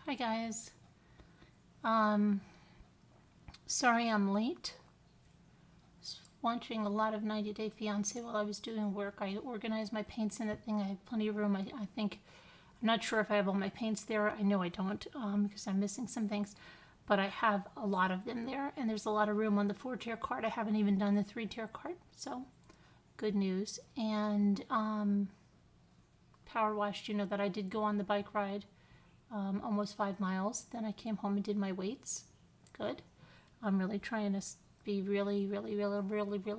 Hi guys. Um, Sorry I'm late. Was watching a lot of 90 Day Fiance while I was doing work. I organized my paints in that thing. I have plenty of room. I think, I'm not sure if I have all my paints there. I know I don't because I'm missing some things. But I have a lot of them there, and there's a lot of room on the 4-tier cart. I haven't even done the 3-tier cart, so good news. And power washed, you know that I did go on the bike ride. Almost 5 miles. Then I came home and did my weights. Good. I'm really trying to be really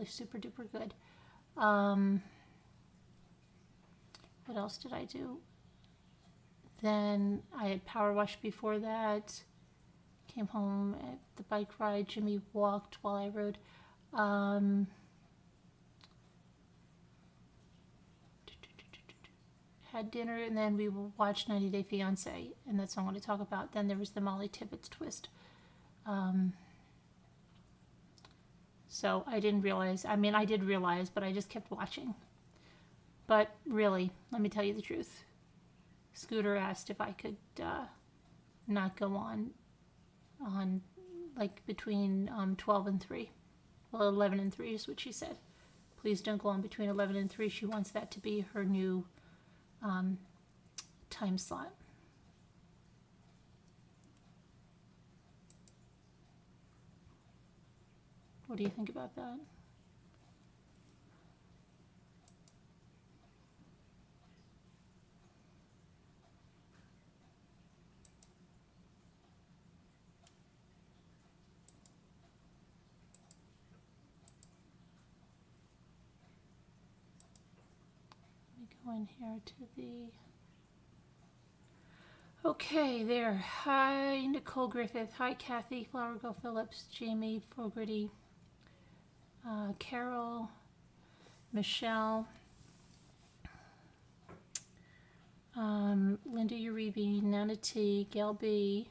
super duper good. What else did I do? Then I had power washed before that. Came home at the bike ride. Jimmy walked while I rode. Had dinner, and then we watched 90 Day Fiance, and that's what I want to talk about. Then there was the Molly Tibbetts twist. So I didn't realize, I mean I did realize, but I just kept watching. But really, let me tell you the truth. Scooter asked if I could not go on like between 12 and 3. Well, 11 and 3 is what she said. Please don't go on between 11 and 3. She wants that to be her new time slot. What do you think about that? Let me go in here to the... Okay, there. Hi, Nicole Griffith. Hi, Kathy. Flower Girl Phillips. Jamie Fogarty. Carol. Michelle. Linda Uribe. Nana T. Gail B.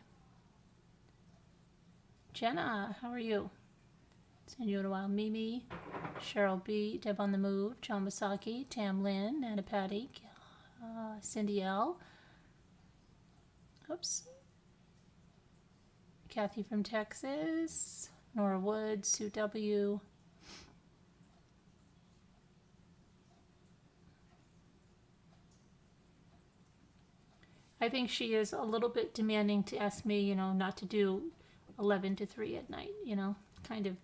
Jenna, how are you? Seen you in a while. Mimi. Cheryl B. Deb on the Move. John Masaki. Tam Lynn. Nana Patty. Cindy L. Oops. Kathy from Texas. Nora Wood. Sue W. I think she is a little bit demanding to ask me, you know, not to do 11 to 3 at night, you know, kind of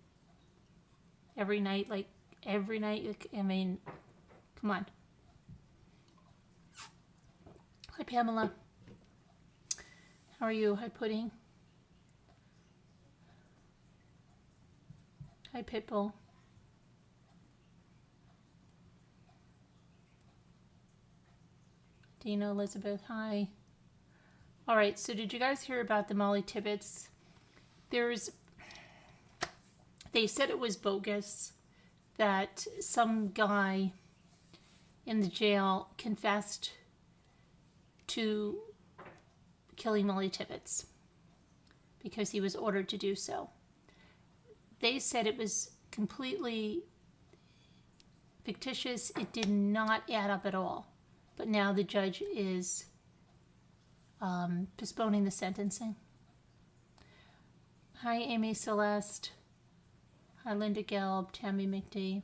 every night, like every night. I mean, come on. Hi, Pamela. How are you? Hi, Pudding. Hi, Pitbull. Dina, Elizabeth, hi. All right, so did you guys hear about the Molly Tibbetts? They said it was bogus, that some guy in the jail confessed to killing Molly Tibbetts because he was ordered to do so. They said it was completely fictitious. It did not add up at all. But now the judge is postponing the sentencing. Hi, Amy Celeste. Hi, Linda Gelb, Tammy McD.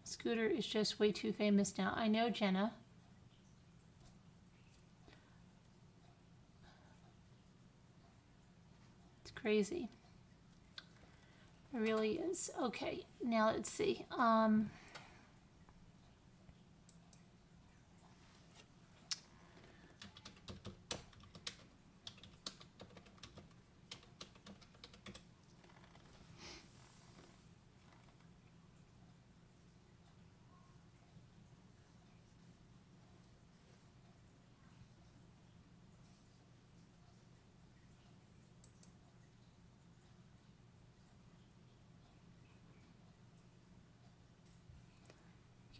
Scooter is just way too famous now. I know, Jenna. It's crazy. It really is. Okay, now let's see.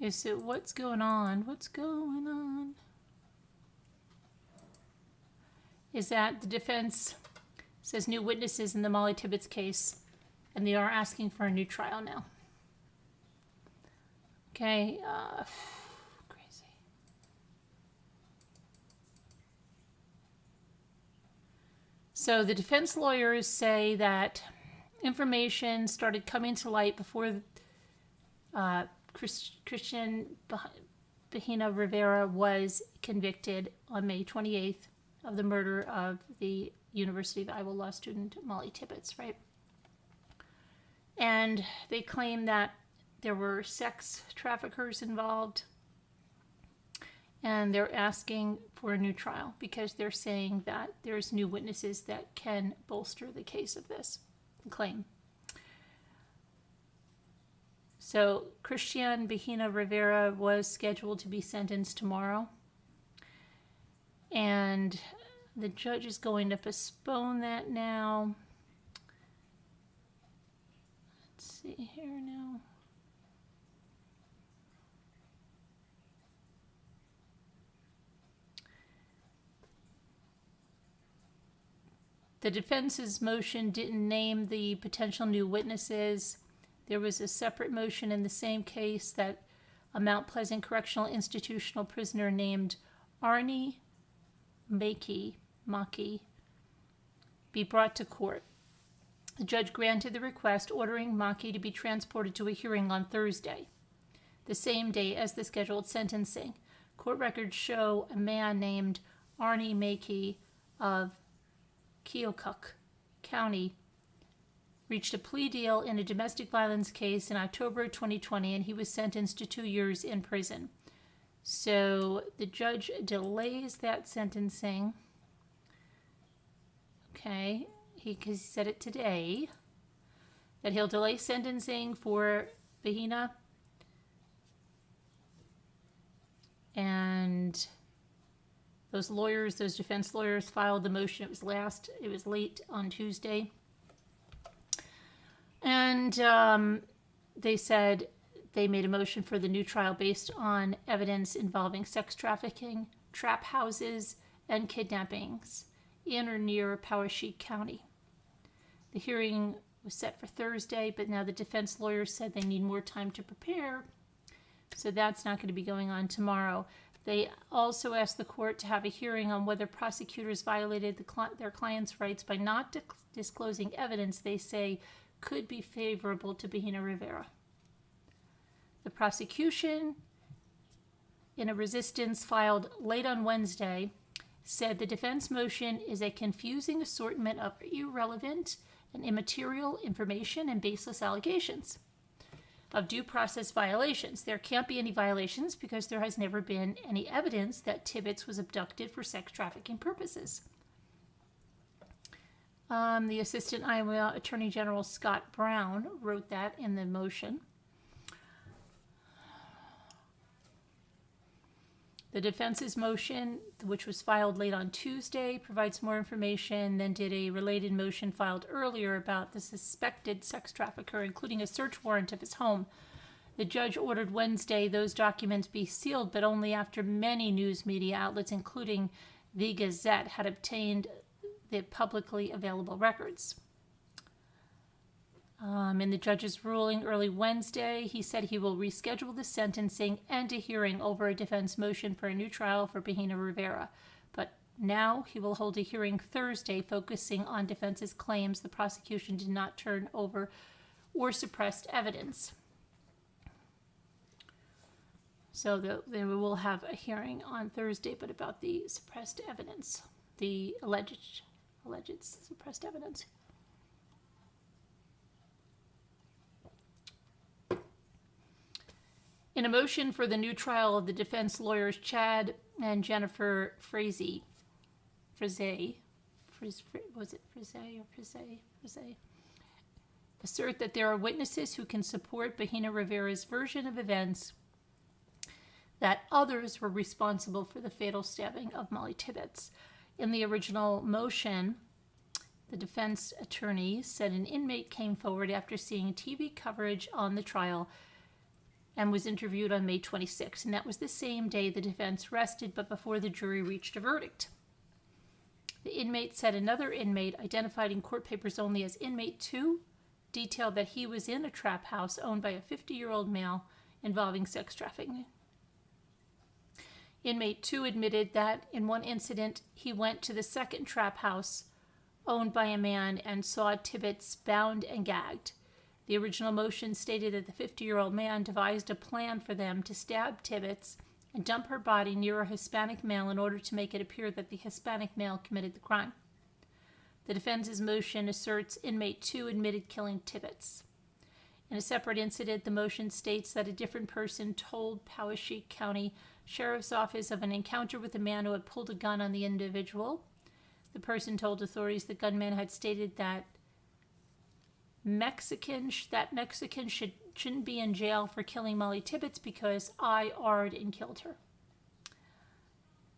Okay, so what's going on? What's going on? Is that the defense says new witnesses in the Molly Tibbetts case, and they are asking for a new trial now. Okay, crazy. So the defense lawyers say that information started coming to light before Christian Bahina Rivera was convicted on May 28th of the murder of the University of Iowa law student Molly Tibbetts, right? And they claim that there were sex traffickers involved, and they're asking for a new trial because they're saying that there's new witnesses that can bolster the case of this claim. So Christian Bahina Rivera was scheduled to be sentenced tomorrow, and the judge is going to postpone that now. Let's see here now. The defense's motion didn't name the potential new witnesses. There was a separate motion in the same case that a Mount Pleasant Correctional Institutional prisoner named Arnie Maki be brought to court. The judge granted the request, ordering Maki to be transported to a hearing on Thursday, the same day as the scheduled sentencing. Court records show a man named Arnie Maki of Keokuk County reached a plea deal in a domestic violence case in October 2020, and he was sentenced to 2 years in prison. So the judge delays that sentencing. Okay, he said it today, that he'll delay sentencing for Bahina. And those defense lawyers filed the motion. It was late on Tuesday. And they said they made a motion for the new trial based on evidence involving sex trafficking, trap houses, and kidnappings in or near Poweshiek County. The hearing was set for Thursday, but now the defense lawyers said they need more time to prepare, so that's not going to be going on tomorrow. They also asked the court to have a hearing on whether prosecutors violated their clients' rights by not disclosing evidence they say could be favorable to Bahina Rivera. The prosecution, in a resistance filed late on Wednesday, said the defense motion is a confusing assortment of irrelevant and immaterial information and baseless allegations of due process violations. There can't be any violations because there has never been any evidence that Tibbetts was abducted for sex trafficking purposes. The Assistant Iowa Attorney General Scott Brown wrote that in the motion. The defense's motion, which was filed late on Tuesday, provides more information than did a related motion filed earlier about the suspected sex trafficker, including a search warrant of his home. The judge ordered Wednesday those documents be sealed, but only after many news media outlets, including the Gazette, had obtained the publicly available records. In the judge's ruling early Wednesday, he said he will reschedule the sentencing and a hearing over a defense motion for a new trial for Bahina Rivera. But now he will hold a hearing Thursday focusing on defense's claims the prosecution did not turn over or suppressed evidence. So they will have a hearing on Thursday, but about the suppressed evidence, the alleged suppressed evidence. In a motion for the new trial of the defense lawyers Chad and Jennifer Frazee assert that there are witnesses who can support Bahina Rivera's version of events, that others were responsible for the fatal stabbing of Molly Tibbetts. In the original motion, the defense attorney said an inmate came forward after seeing TV coverage on the trial and was interviewed on May 26th, and that was the same day the defense rested, but before the jury reached a verdict. The inmate said another inmate, identified in court papers only as Inmate 2, detailed that he was in a trap house owned by a 50-year-old male involving sex trafficking. Inmate 2 admitted that in one incident he went to the second trap house owned by a man and saw Tibbetts bound and gagged. The original motion stated that the 50-year-old man devised a plan for them to stab Tibbetts and dump her body near a Hispanic male in order to make it appear that the Hispanic male committed the crime. The defense's motion asserts inmate 2 admitted killing Tibbetts. In a separate incident, the motion states that a different person told Poweshiek County Sheriff's Office of an encounter with a man who had pulled a gun on the individual. The person told authorities the gunman had stated that Mexican shouldn't be in jail for killing Molly Tibbetts because I R'd and killed her.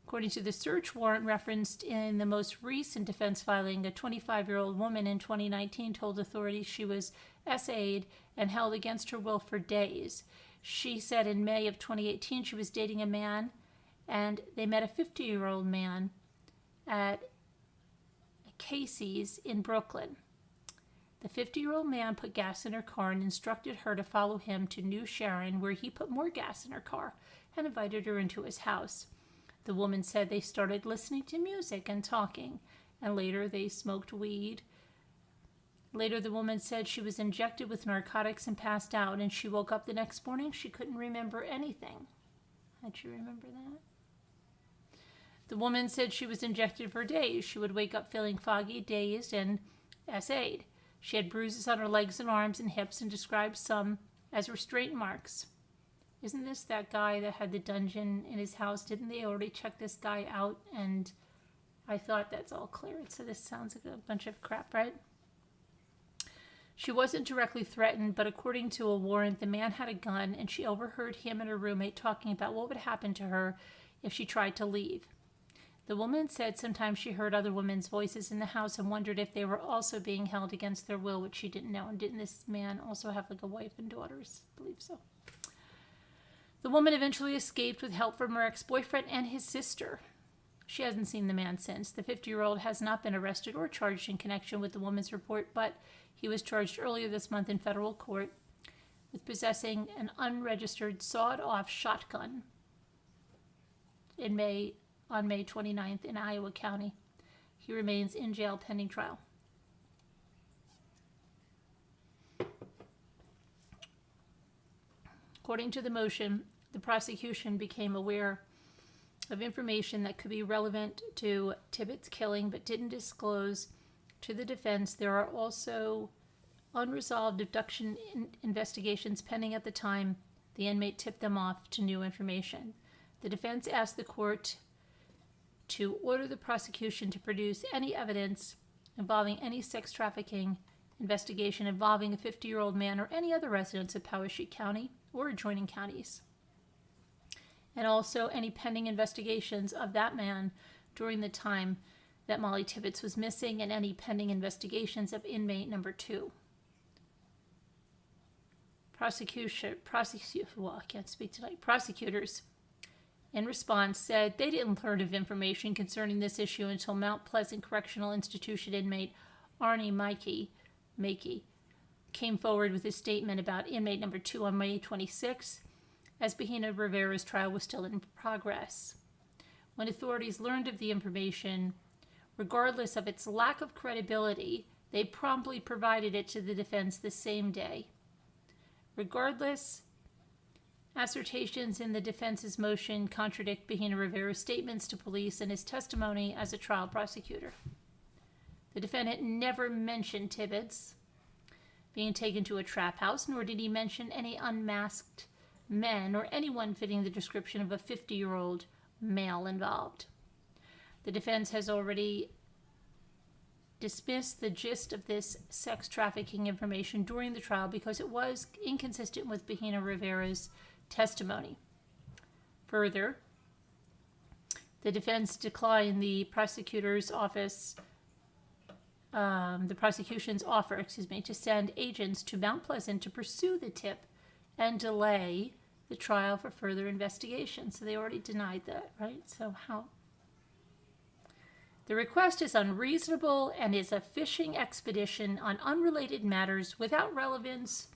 According to the search warrant referenced in the most recent defense filing, a 25-year-old woman in 2019 told authorities she was SA'd and held against her will for days. She said in May of 2018 she was dating a man and they met a 50-year-old man at Casey's in Brooklyn. The 50-year-old man put gas in her car and instructed her to follow him to New Sharon, where he put more gas in her car and invited her into his house. The woman said they started listening to music and talking, and later they smoked weed. Later, the woman said she was injected with narcotics and passed out, and she woke up the next morning. She couldn't remember anything. How'd you remember that? The woman said she was injected for days. She would wake up feeling foggy, dazed, and SA'd. She had bruises on her legs and arms and hips and described some as restraint marks. Isn't this that guy that had the dungeon in his house? Didn't they already check this guy out? And I thought that's all cleared. So this sounds like a bunch of crap, right? She wasn't directly threatened, but according to a warrant, the man had a gun and she overheard him and her roommate talking about what would happen to her if she tried to leave. The woman said sometimes she heard other women's voices in the house and wondered if they were also being held against their will, which she didn't know. And didn't this man also have like a wife and daughters? I believe so. The woman eventually escaped with help from her ex-boyfriend and his sister. She hasn't seen the man since. The 50-year-old has not been arrested or charged in connection with the woman's report, but he was charged earlier this month in federal court with possessing an unregistered sawed-off shotgun on May 29th in Iowa County. He remains in jail pending trial. According to the motion, the prosecution became aware of information that could be relevant to Tibbetts' killing but didn't disclose to the defense. There are also unresolved abduction investigations pending at the time the inmate tipped them off to new information. The defense asked the court to order the prosecution to produce any evidence involving any sex trafficking investigation involving a 50-year-old man or any other residents of Poweshiek County or adjoining counties, and also any pending investigations of that man during the time that Molly Tibbetts was missing and any pending investigations of inmate number 2. Prosecutors in response said they didn't learn of information concerning this issue until Mount Pleasant Correctional Institution inmate Arnie Makey came forward with his statement about inmate number 2 on May 26th, as Bahena Rivera's trial was still in progress. When authorities learned of the information, regardless of its lack of credibility, they promptly provided it to the defense the same day. Regardless, assertions in the defense's motion contradict Bahena Rivera's statements to police and his testimony as a trial prosecutor. The defendant never mentioned Tibbetts being taken to a trap house, nor did he mention any unmasked men or anyone fitting the description of a 50-year-old male involved. The defense has already dismissed the gist of this sex trafficking information during the trial because it was inconsistent with Bahena Rivera's testimony. Further, the defense declined the prosecution's offer to send agents to Mount Pleasant to pursue the tip and delay the trial for further investigation. So they already denied that, right? So how? The request is unreasonable and is a fishing expedition on unrelated matters without relevance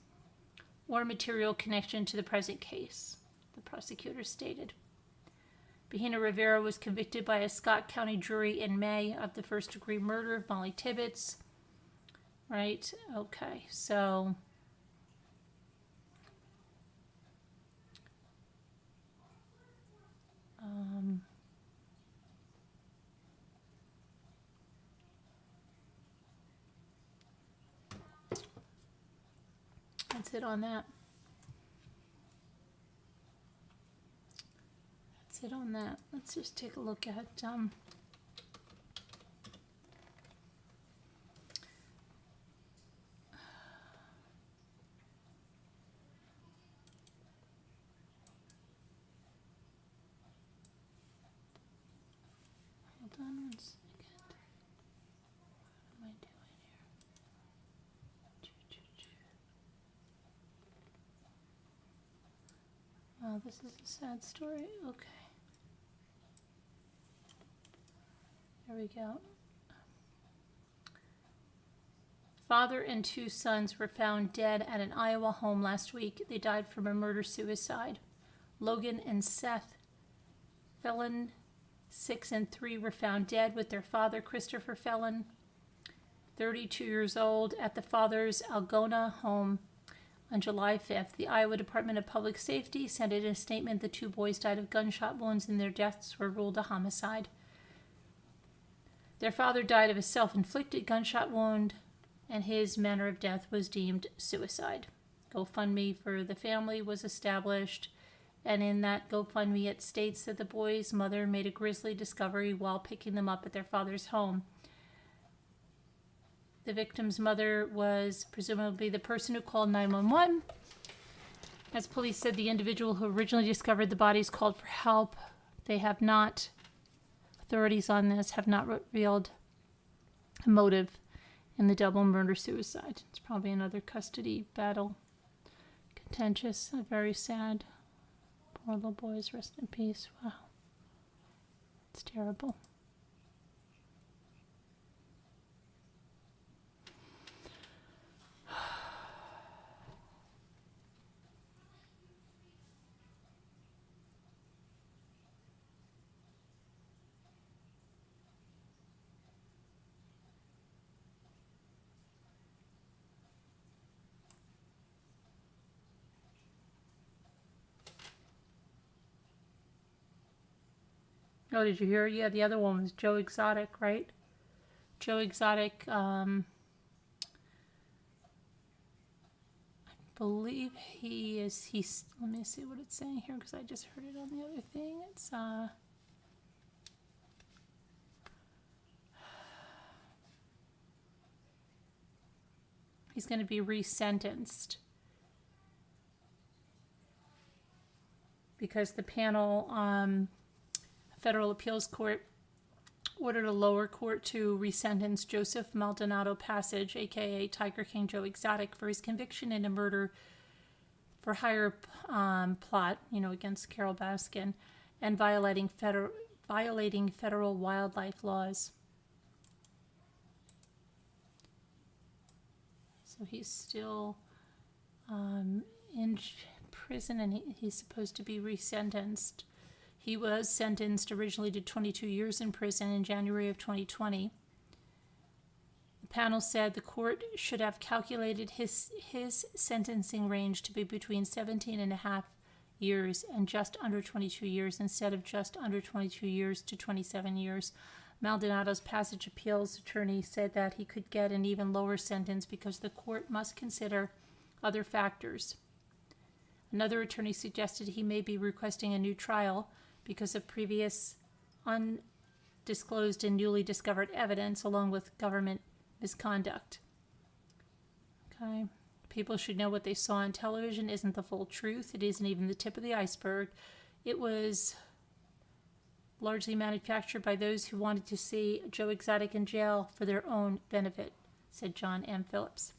or material connection to the present case, the prosecutor stated. Bahena Rivera was convicted by a Scott County jury in May of the first-degree murder of Molly Tibbetts. Right? Okay, so that's it on that. That's it on that. Let's just take a look at hold on one second. What am I doing here? Wow, this is a sad story. Okay. There we go. Father and two sons were found dead at an Iowa home last week. They died from a murder-suicide. Logan and Seth Felon, 6 and 3, were found dead with their father, Christopher Felon, 32 years old, at the father's Algona home on July 5th. The Iowa Department of Public Safety said in a statement the two boys died of gunshot wounds and their deaths were ruled a homicide. Their father died of a self-inflicted gunshot wound, and his manner of death was deemed suicide. GoFundMe for the family was established, and in that GoFundMe it states that the boys' mother made a grisly discovery while picking them up at their father's home. The victim's mother was presumably the person who called 911. As police said, the individual who originally discovered the bodies called for help. Authorities on this have not revealed a motive in the double murder-suicide. It's probably another custody battle. Contentious, very sad. Poor little boys, rest in peace. Wow. It's terrible. Oh, did you hear? Yeah, the other one was Joe Exotic, right? Joe Exotic, I believe he's, let me see what it's saying here because I just heard it on the other thing. It's, he's going to be resentenced because the panel, Federal Appeals Court ordered a lower court to resentence Joseph Maldonado Passage, a.k.a. Tiger King Joe Exotic, for his conviction in a murder for hire plot, against Carol Baskin, and violating federal wildlife laws. So he's still in prison, and he's supposed to be resentenced. He was sentenced originally to 22 years in prison in January of 2020. The panel said the court should have calculated his sentencing range to be between 17 and a half years and just under 22 years instead of just under 22 years to 27 years. Maldonado's Passage appeals attorney said that he could get an even lower sentence because the court must consider other factors. Another attorney suggested he may be requesting a new trial because of previous undisclosed and newly discovered evidence along with government misconduct. Okay. People should know what they saw on television isn't the full truth. It isn't even the tip of the iceberg. It was largely manufactured by those who wanted to see Joe Exotic in jail for their own benefit, said John M. Phillips.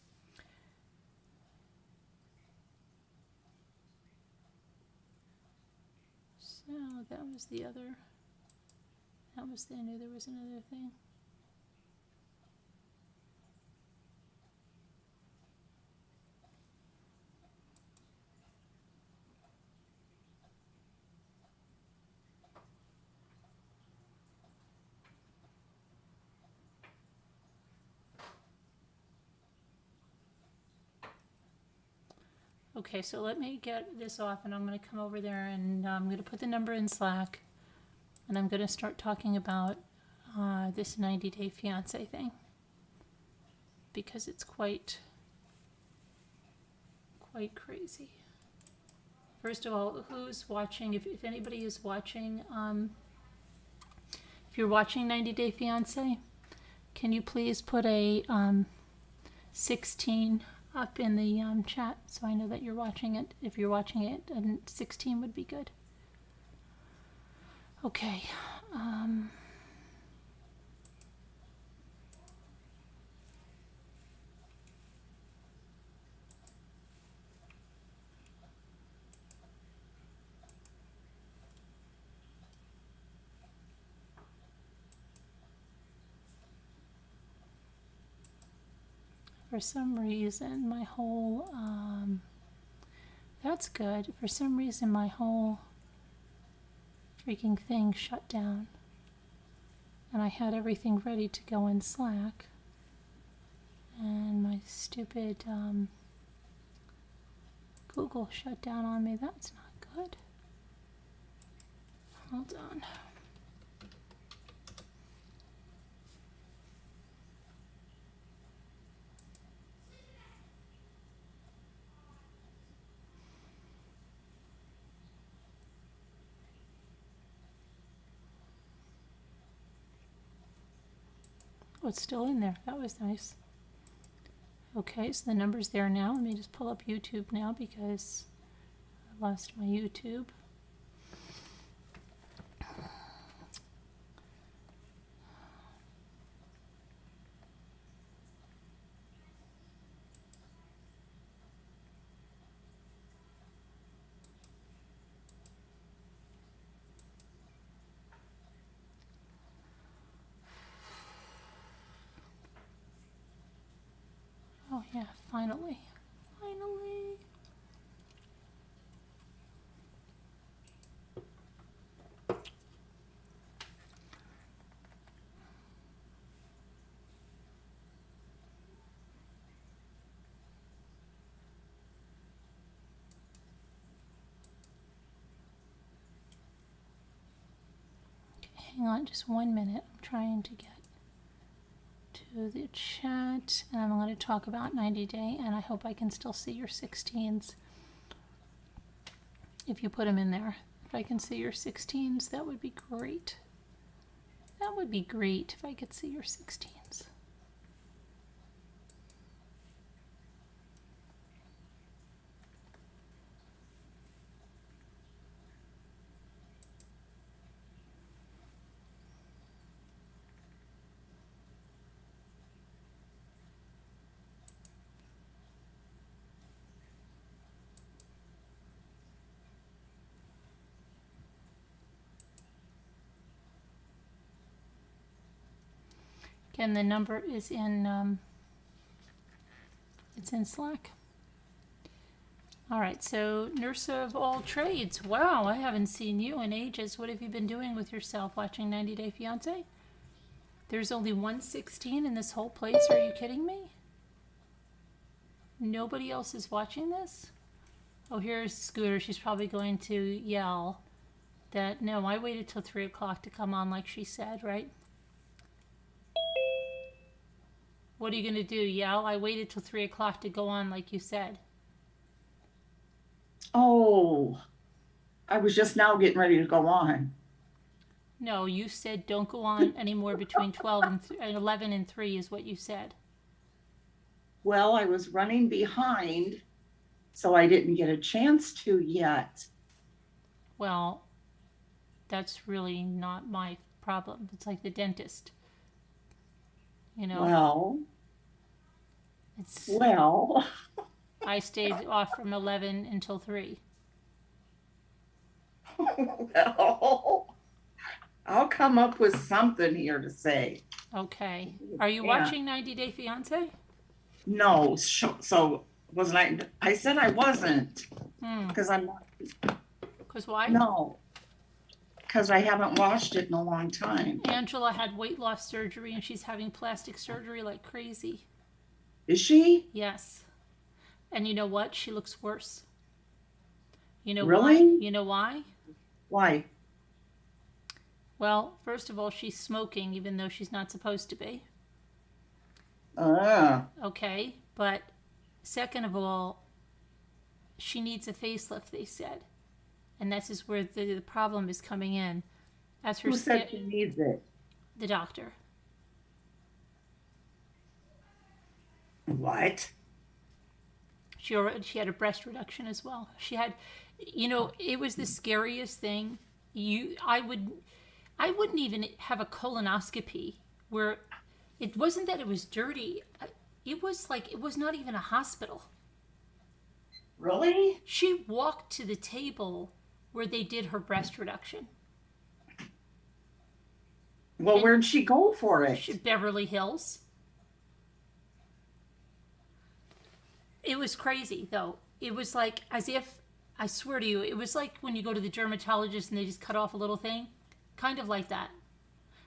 So that was the other. I knew there was another thing. Okay, so let me get this off and I'm going to come over there and I'm going to put the number in Slack and I'm going to start talking about this 90-day fiance thing because it's quite crazy. First of all, who's watching? If anybody is watching, if you're watching 90-day fiance, can you please put a 16 up in the chat so I know that you're watching it. If you're watching it, and 16 would be good. Okay. For some reason, my whole, that's good. For some reason, my whole freaking thing shut down. And I had everything ready to go in Slack. And my stupid Google shut down on me. That's not good. Hold on. Oh, it's still in there. That was nice. Okay, so the number's there now. Let me just pull up YouTube now because I lost my YouTube. Oh yeah, finally. Finally. Okay, hang on just 1 minute. I'm trying to get to the chat and I'm going to talk about 90 day and I hope I can still see your 16s if you put them in there. If I can see your 16s, that would be great. That would be great if I could see your 16s. Again, the number is in, it's in Slack. All right, so nurse of all trades. Wow, I haven't seen you in ages. What have you been doing with yourself watching 90 Day Fiance? There's only 116 in this whole place. Are you kidding me? Nobody else is watching this? Oh, here's Scooter. She's probably going to yell that, no, I waited till 3 o'clock to come on like she said, right? What are you going to do, yell? I waited till 3 o'clock to go on like you said. Oh, I was just now getting ready to go on. No, you said don't go on anymore between 12 and 11 and 3 is what you said. Well, I was running behind, so I didn't get a chance to yet. Well, that's really not my problem. It's like the dentist. You know, Well, I stayed off from 11 until 3. well, I'll come up with something here to say. Okay. Are you Yeah. watching 90 Day Fiance? No, so wasn't I said I wasn't because I'm not. Because why? No, because I haven't watched it in a long time. Angela had weight loss surgery and she's having plastic surgery like crazy. Is she? Yes. And you know what? She looks worse. You know why? Really? You know why? Why? Well, first of all, she's smoking even though she's not supposed to be. Ah, Okay, but second of all, she needs a facelift, they said. And this is where the problem is coming in. As her who said she needs it? the doctor. What? She had a breast reduction as well. She had, it was the scariest thing. I wouldn't even have a colonoscopy where it wasn't that it was dirty. It was like it was not even a hospital. Really? She walked to the table where they did her breast reduction. Well, And where'd she go for it? Beverly Hills. It was crazy though. It was like as if, I swear to you, it was like when you go to the dermatologist and they just cut off a little thing, kind of like that.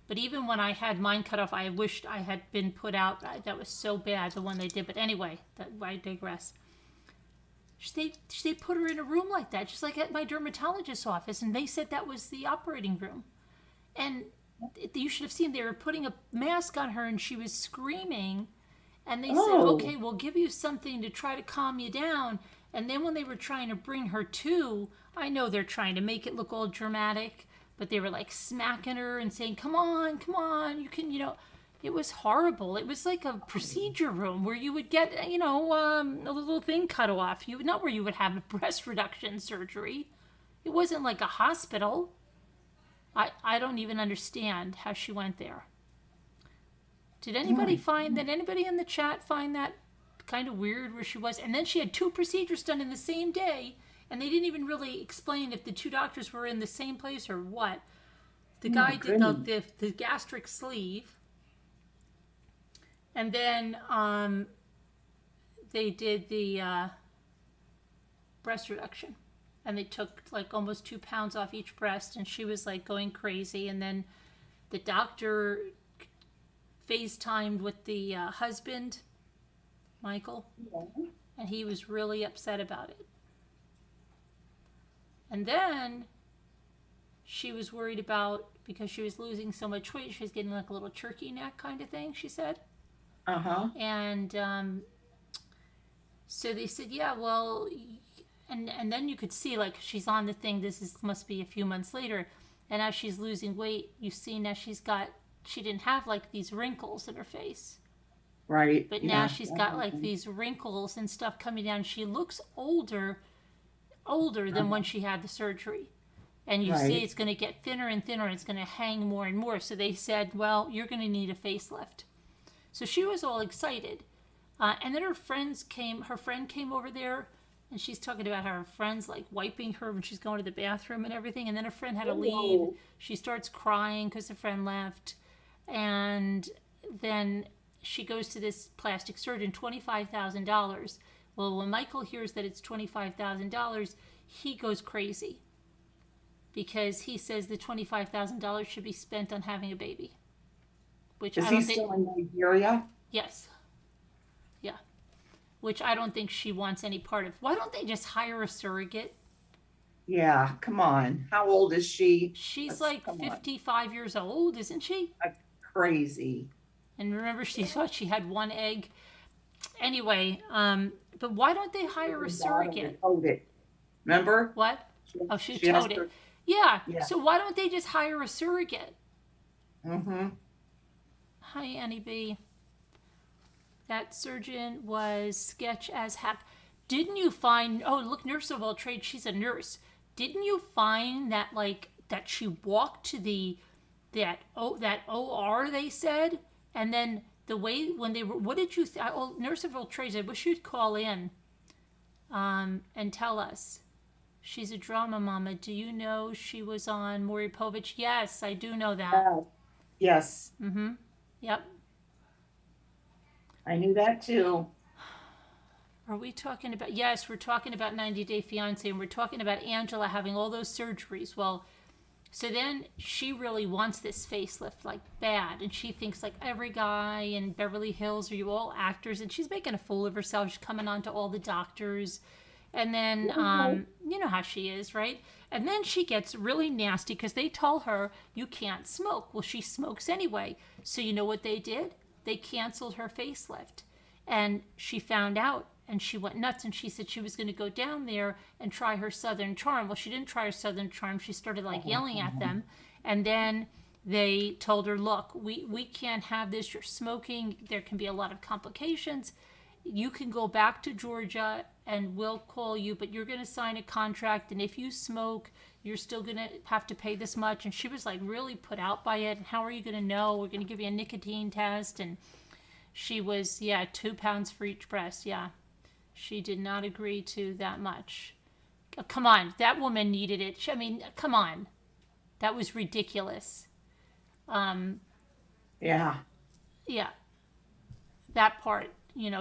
But even when I had mine cut off, I wished I had been put out. That was so bad, the one they did. But anyway, I digress. They put her in a room like that, just like at my dermatologist's office, and they said that was the operating room. And you should have seen they were putting a mask on her, and she was screaming. And they said, Oh, okay, we'll give you something to try to calm you down. And then when they were trying to bring her to, I know they're trying to make it look all dramatic, but they were like smacking her and saying, come on, you can, it was horrible. It was like a procedure room where you would get, a little thing cut off. Not where you would have a breast reduction surgery. It wasn't like a hospital. I don't even understand how she went there. Did anybody anybody in the chat find that kind of weird where she was? And then she had 2 procedures done in the same day, and they didn't even really explain if the 2 doctors were in the same place or what. The guy did the gastric sleeve, and then they did the breast reduction. And they took like almost 2 pounds off each breast, and she was like going crazy. And then the doctor FaceTimed with the husband, Michael, and he was really upset about it. And then she was worried about, because she was losing so much weight, she was getting like a little turkey neck kind of thing, she said. uh-huh. And so they said, yeah, well, and then you could see like she's on the thing. Must be a few months later, and as she's losing weight, you see now she didn't have like these wrinkles in her face. Right. But now she's got like these wrinkles and stuff coming down. She looks older than when she had the surgery. And you see it's going to get thinner and thinner, and it's going to hang more and more. So they said, well, you're going to need a facelift. So she was all excited. And then her friend came over there, and she's talking about how her friend's like wiping her when she's going to the bathroom and everything. And then her friend had to leave. She starts crying because her friend left. And then she goes to this plastic surgeon, $25,000. Well, when Michael hears that it's $25,000, he goes crazy, because he says the $25,000 should be spent on having a baby. Which Is I don't he think. still in Nigeria? Yes. Yeah. Which I don't think she wants any part of. Why don't they just hire a surrogate? Yeah, come on. How old is she? She's like 55 years old, isn't she? That's crazy. And remember, she thought she had 1 egg. Anyway, but why don't they hire a surrogate? Remember? What? Oh, she towed it. Yeah. Yeah. So why don't they just hire a surrogate? Mm-hmm. Hi, Annie B. That surgeon was sketch as heck. Didn't you find? Oh, look, nurse of all trades. She's a nurse. Didn't you find that that she walked to that OR? They said, and then the way when they were. What did you? Oh, nurse of all trades. I wish you'd call in, and tell us. She's a drama mama. Do you know she was on Maury Povich? Yes, I do know that. Yes. Mm-hmm. Yep. I knew that too. Are we talking about? Yes, we're talking about 90 Day Fiance, and we're talking about Angela having all those surgeries. Well, so then she really wants this facelift like bad, and she thinks like every guy in Beverly Hills, are you all actors? And she's making a fool of herself. She's coming on to all the doctors, And then, Okay. you know how she is, right? And then she gets really nasty because they told her you can't smoke. Well, she smokes anyway. So you know what they did? They canceled her facelift. And she found out and she went nuts and she said she was going to go down there and try her Southern Charm. Well, she didn't try her Southern Charm. She started like yelling at them. And then they told her, look, we can't have this. You're smoking. There can be a lot of complications. You can go back to Georgia and we'll call you, but you're going to sign a contract. And if you smoke, you're still going to have to pay this much. And she was like really put out by it. And how are you going to know? We're going to give you a nicotine test. And she was, yeah, 2 pounds for each breast. Yeah. She did not agree to that much. Come on. That woman needed it. I mean, come on. That was ridiculous. Yeah. Yeah. That part,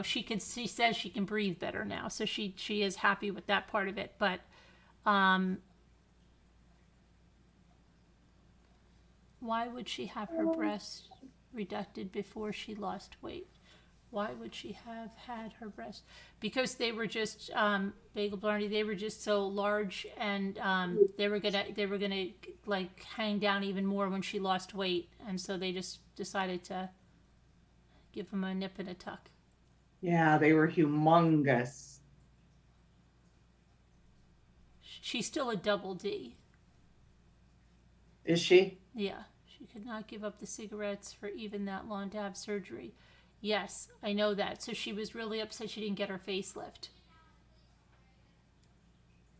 she says she can breathe better now, so she is happy with that part of it. But why would she have her breasts reducted before she lost weight? Why would she have had her breasts? Because they were just Bagel Blarney. They were just so large, and they were gonna like hang down even more when she lost weight, and so they just decided to give them a nip and a tuck. Yeah, they were humongous. She's still a double D. Is she? Yeah, she could not give up the cigarettes for even that long to have surgery. Yes, I know that. So she was really upset she didn't get her facelift.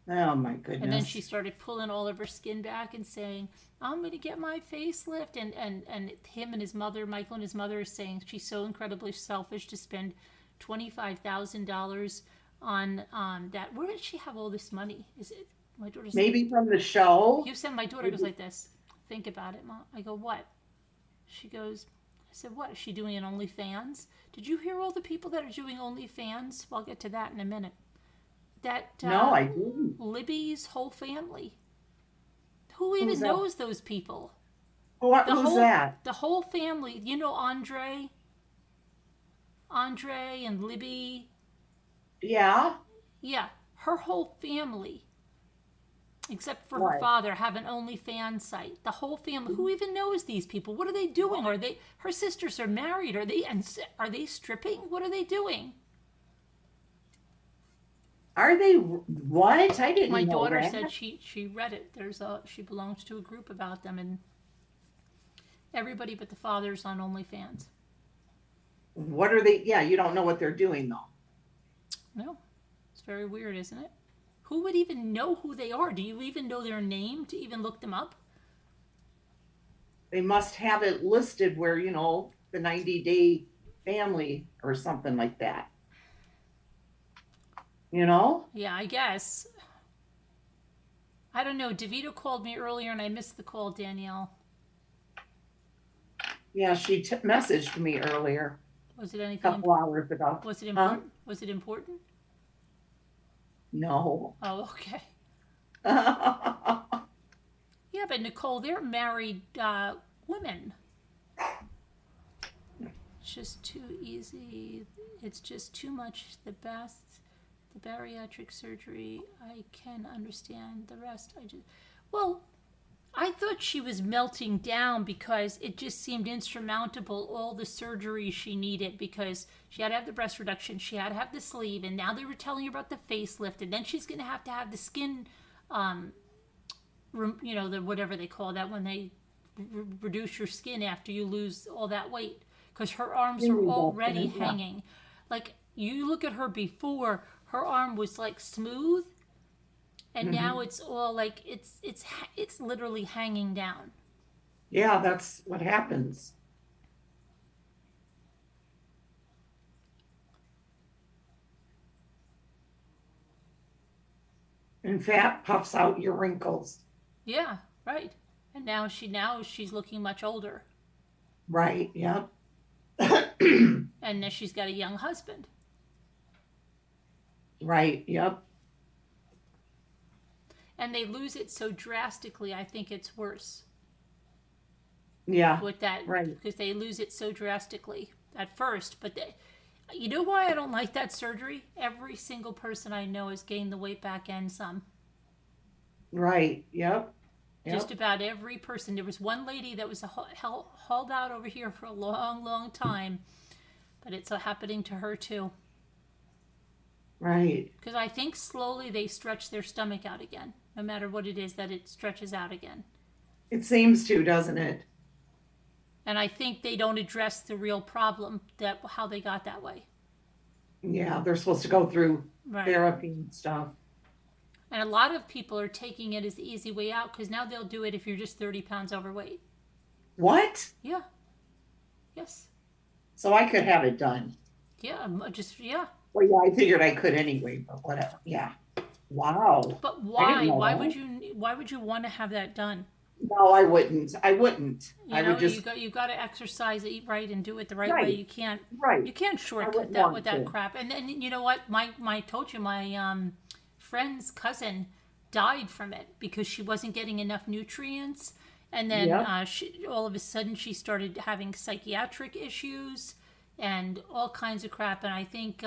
Oh my And then she goodness. started pulling all of her skin back and saying, I'm going to get my facelift. And him and his mother, Michael and his mother, are saying she's so incredibly selfish to spend $25,000 on that. Where did she have all this money? Is it my daughter's? Maybe from the show. You said my daughter goes like this. Think about it, Mom. I go, what? She goes, I said, what? Is she doing an OnlyFans? Did you hear all the people that are doing OnlyFans? Well, I'll get to that in a minute. That No, I didn't. Libby's whole family. Who Who's even that? knows those people? Who's that? The whole family. You know Andre and Libby. Yeah. Yeah, her whole family, except for her What? father, have an OnlyFans site. The whole family. Who even knows these people? What are they doing? Are they? Her sisters are married. Are they stripping? What are they doing? Are they what? I My didn't know daughter that. said she read it. She belongs to a group about them, and everybody but the father's on OnlyFans. What are they? Yeah, you don't know what they're doing though. No, it's very weird, isn't it? Who would even know who they are? Do you even know their name to even look them up? They must have it listed where, the 90-day family or something like that. You know? Yeah, I guess. I don't know. Davita called me earlier and I missed the call, Danielle. Yeah, she messaged me earlier, Was it a anything? couple hours ago. Was it Huh? important? Was it important? No. Oh, okay. Yeah, Yeah, but Nicole, they're married women. It's just too easy. It's just too much. The bariatric surgery, I can understand. The rest, well, I thought she was melting down because it just seemed insurmountable, all the surgery she needed, because she had to have the breast reduction, she had to have the sleeve, and now they were telling her about the facelift, and then she's going to have the skin, the whatever they call that when they reduce your skin after you lose all that weight, because her arms are already hanging. Like, you look at her before, her arm was like smooth, and now it's all like it's literally hanging down. Yeah, that's what happens. And fat puffs out your wrinkles. Yeah, right. And now she's looking much older, Right, yep. and now she's got a young husband. Right, yep. And they lose it so drastically. I think it's worse Yeah, with that right. because they lose it so drastically at first. But You know why I don't like that surgery? Every single person I know has gained the weight back and some. Right. Yep. Just Yep. about every person. There was one lady that was hauled out over here for a long, long time, but it's happening to her too. Right. Because I think slowly they stretch their stomach out again. No matter what it is, that it stretches out again. It seems to, doesn't it? And I think they don't address the real problem, that how they got that way. Yeah, they're supposed to go through Right. therapy and stuff. And a lot of people are taking it as the easy way out because now they'll do it if you're just 30 pounds overweight. What? Yeah. Yes. So I could have it done. Yeah. Yeah. Well, yeah, I figured I could anyway, but whatever. Yeah. Wow. But I didn't why? know Why that. would you? Why would you want to have that done? No, I wouldn't. I wouldn't. You I know, would just, you got to exercise, eat right, and do it the right way. right, You right. can't I shortcut wouldn't that with want that to. crap. And then you know what? My told you my friend's cousin died from it because she wasn't getting enough nutrients, and then Yep. all of a sudden she started having psychiatric issues and all kinds of crap. And I think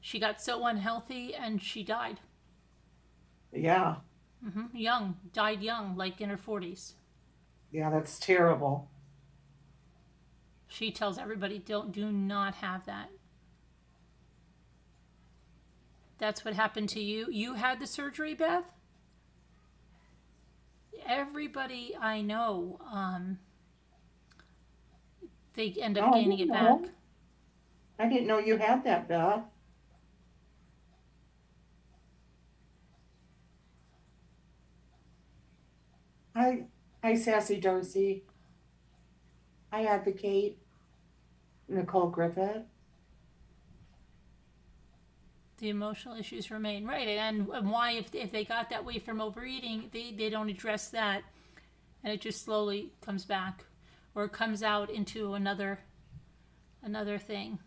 she got so unhealthy and she died. Yeah. Young, died young, like in her 40s. Yeah, that's terrible. She tells everybody, do not have that. That's what happened to you. You had the surgery, Beth? Everybody I know, they end up Oh, I gaining didn't it back. know. I didn't know you had that, Beth. Hi, hi, Sassy Darcy. I advocate Nicole Griffith. The emotional issues remain. Right. And why, if they got that way from overeating, they don't address that. And it just slowly comes back or comes out into another thing.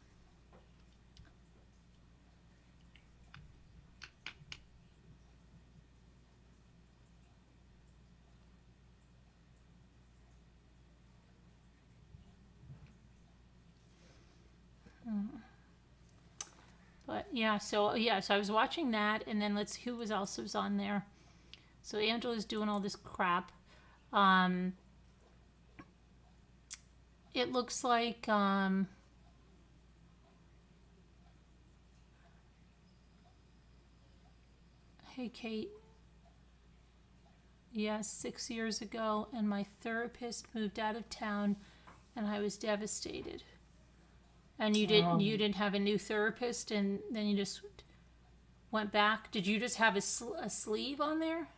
But so I was watching that, and then who was else was on there. So Angela's doing all this crap. Um, it looks like hey Kate, yes, 6 years ago, and my therapist moved out of town, and I was devastated. And you didn't have a new therapist, and then you just went back. Did you just have a sleeve on there?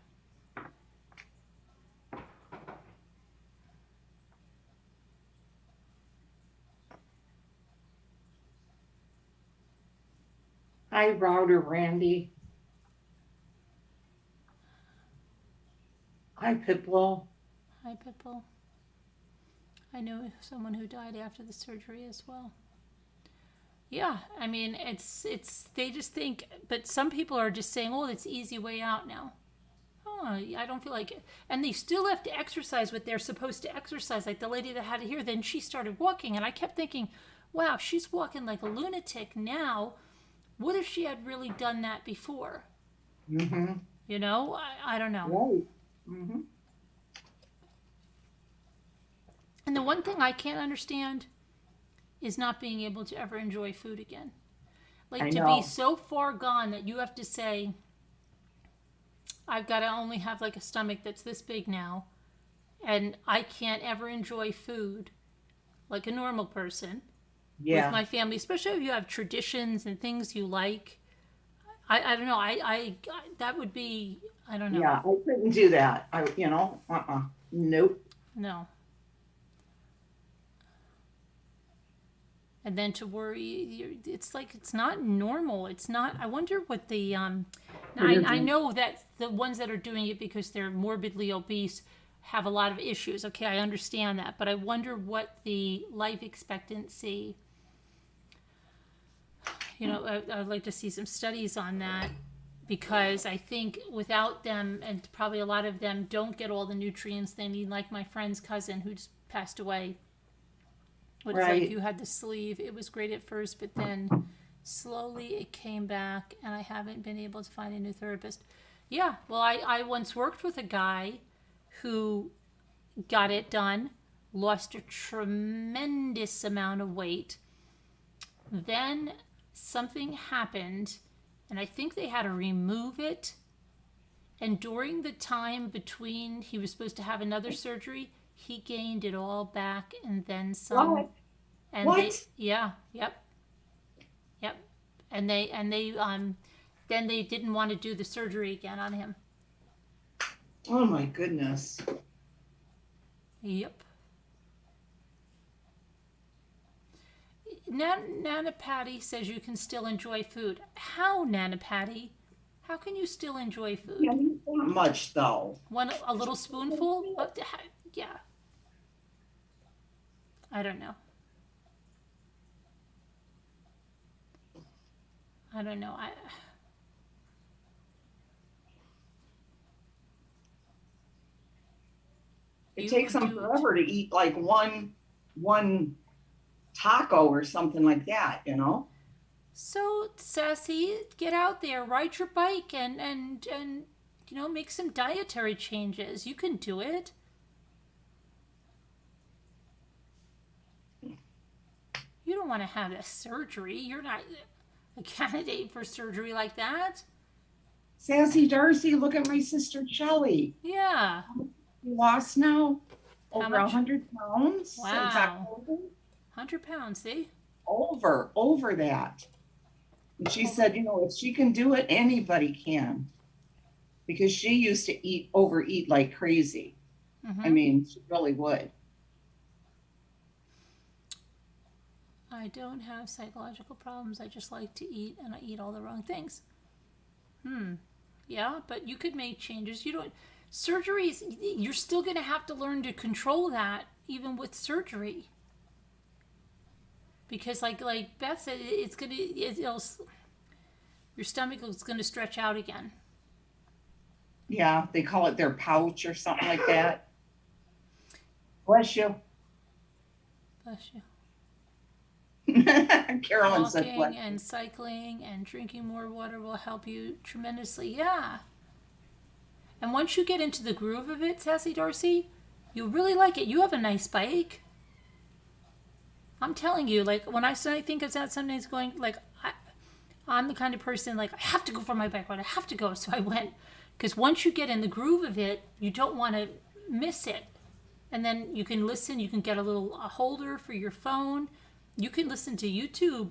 Hi, Router Randy. Hi, Pitbull. Hi, Pitbull. I know someone who died after the surgery as well. Yeah, I mean, it's they just think, but some people are just saying, "Oh, it's easy way out now." Oh, I don't feel like it. And they still have to exercise what they're supposed to exercise. Like the lady that had it here, then she started walking, and I kept thinking, "Wow, she's walking like a lunatic now. What if she had really done that before?" Mm-hmm. You know, I don't know. Right. Mm-hmm. And the one thing I can't understand is not being able to ever enjoy food again. Like I to be know. so far gone that you have to say, I've got to only have like a stomach that's this big now, and I can't ever enjoy food like a normal person with Yeah. my family, especially if you have traditions and things you like. I don't know. I that would be, I don't know. Yeah. I couldn't do that. Nope. No. And then to worry, it's like it's not normal. It's not. I wonder what the I know that the ones that are doing it because they're morbidly obese have a lot of issues. Okay, I understand that, but I wonder what the life expectancy. I'd like to see some studies on that because I think without them, and probably a lot of them don't get all the nutrients they need. Like my friend's cousin who just passed away. What it's like Right. you had the sleeve. It was great at first, but then slowly it came back, and I haven't been able to find a new therapist. Yeah, well, I once worked with a guy who got it done, lost a tremendous amount of weight. Then something happened, and I think they had to remove it. And during the time between he was supposed to have another surgery, he gained it all back and then some. What? And they, What? yeah, yep, yep. And they then they didn't want to do the surgery again on him. Oh my goodness. Yep. Nana Patty says you can still enjoy food. How, Nana Patty? How can you still enjoy food? Yeah, not much though. A little spoonful? Yeah. I don't know. I don't know. It You takes them do it. forever to eat like one taco or something like that, you know? So, Sassy, get out there, ride your bike, and make some dietary changes. You can do it. You don't want to have a surgery. You're not a candidate for surgery like that. Sassy Darcy, look at my sister Shelly. Yeah. She lost now How over much? 100 pounds since Wow. October. 100 pounds, see? Over that. And she said, if she can do it, anybody can. Because she used to overeat like crazy. I mean, she really would. I don't have psychological problems. I just like to eat, and I eat all the wrong things. Yeah, but you could make changes. You don't. Surgeries, you're still going to have to learn to control that, even with surgery. Because, like Beth said, your stomach is going to stretch out again. Yeah, they call it their pouch or something like that. Bless you. Bless you. Carolyn said, Walking bless and cycling and drinking more water will help you tremendously. Yeah. And once you get into the groove of it, Sassy Darcy, you'll really like it. You have a nice bike. I'm telling you, like, when I think of that Sundays going, like, I'm the kind of person, like, I have to go for my bike ride. I have to go. So I went. Because once you get in the groove of it, you don't want to miss it. And then you can listen. You can get a holder for your phone. You can listen to YouTube,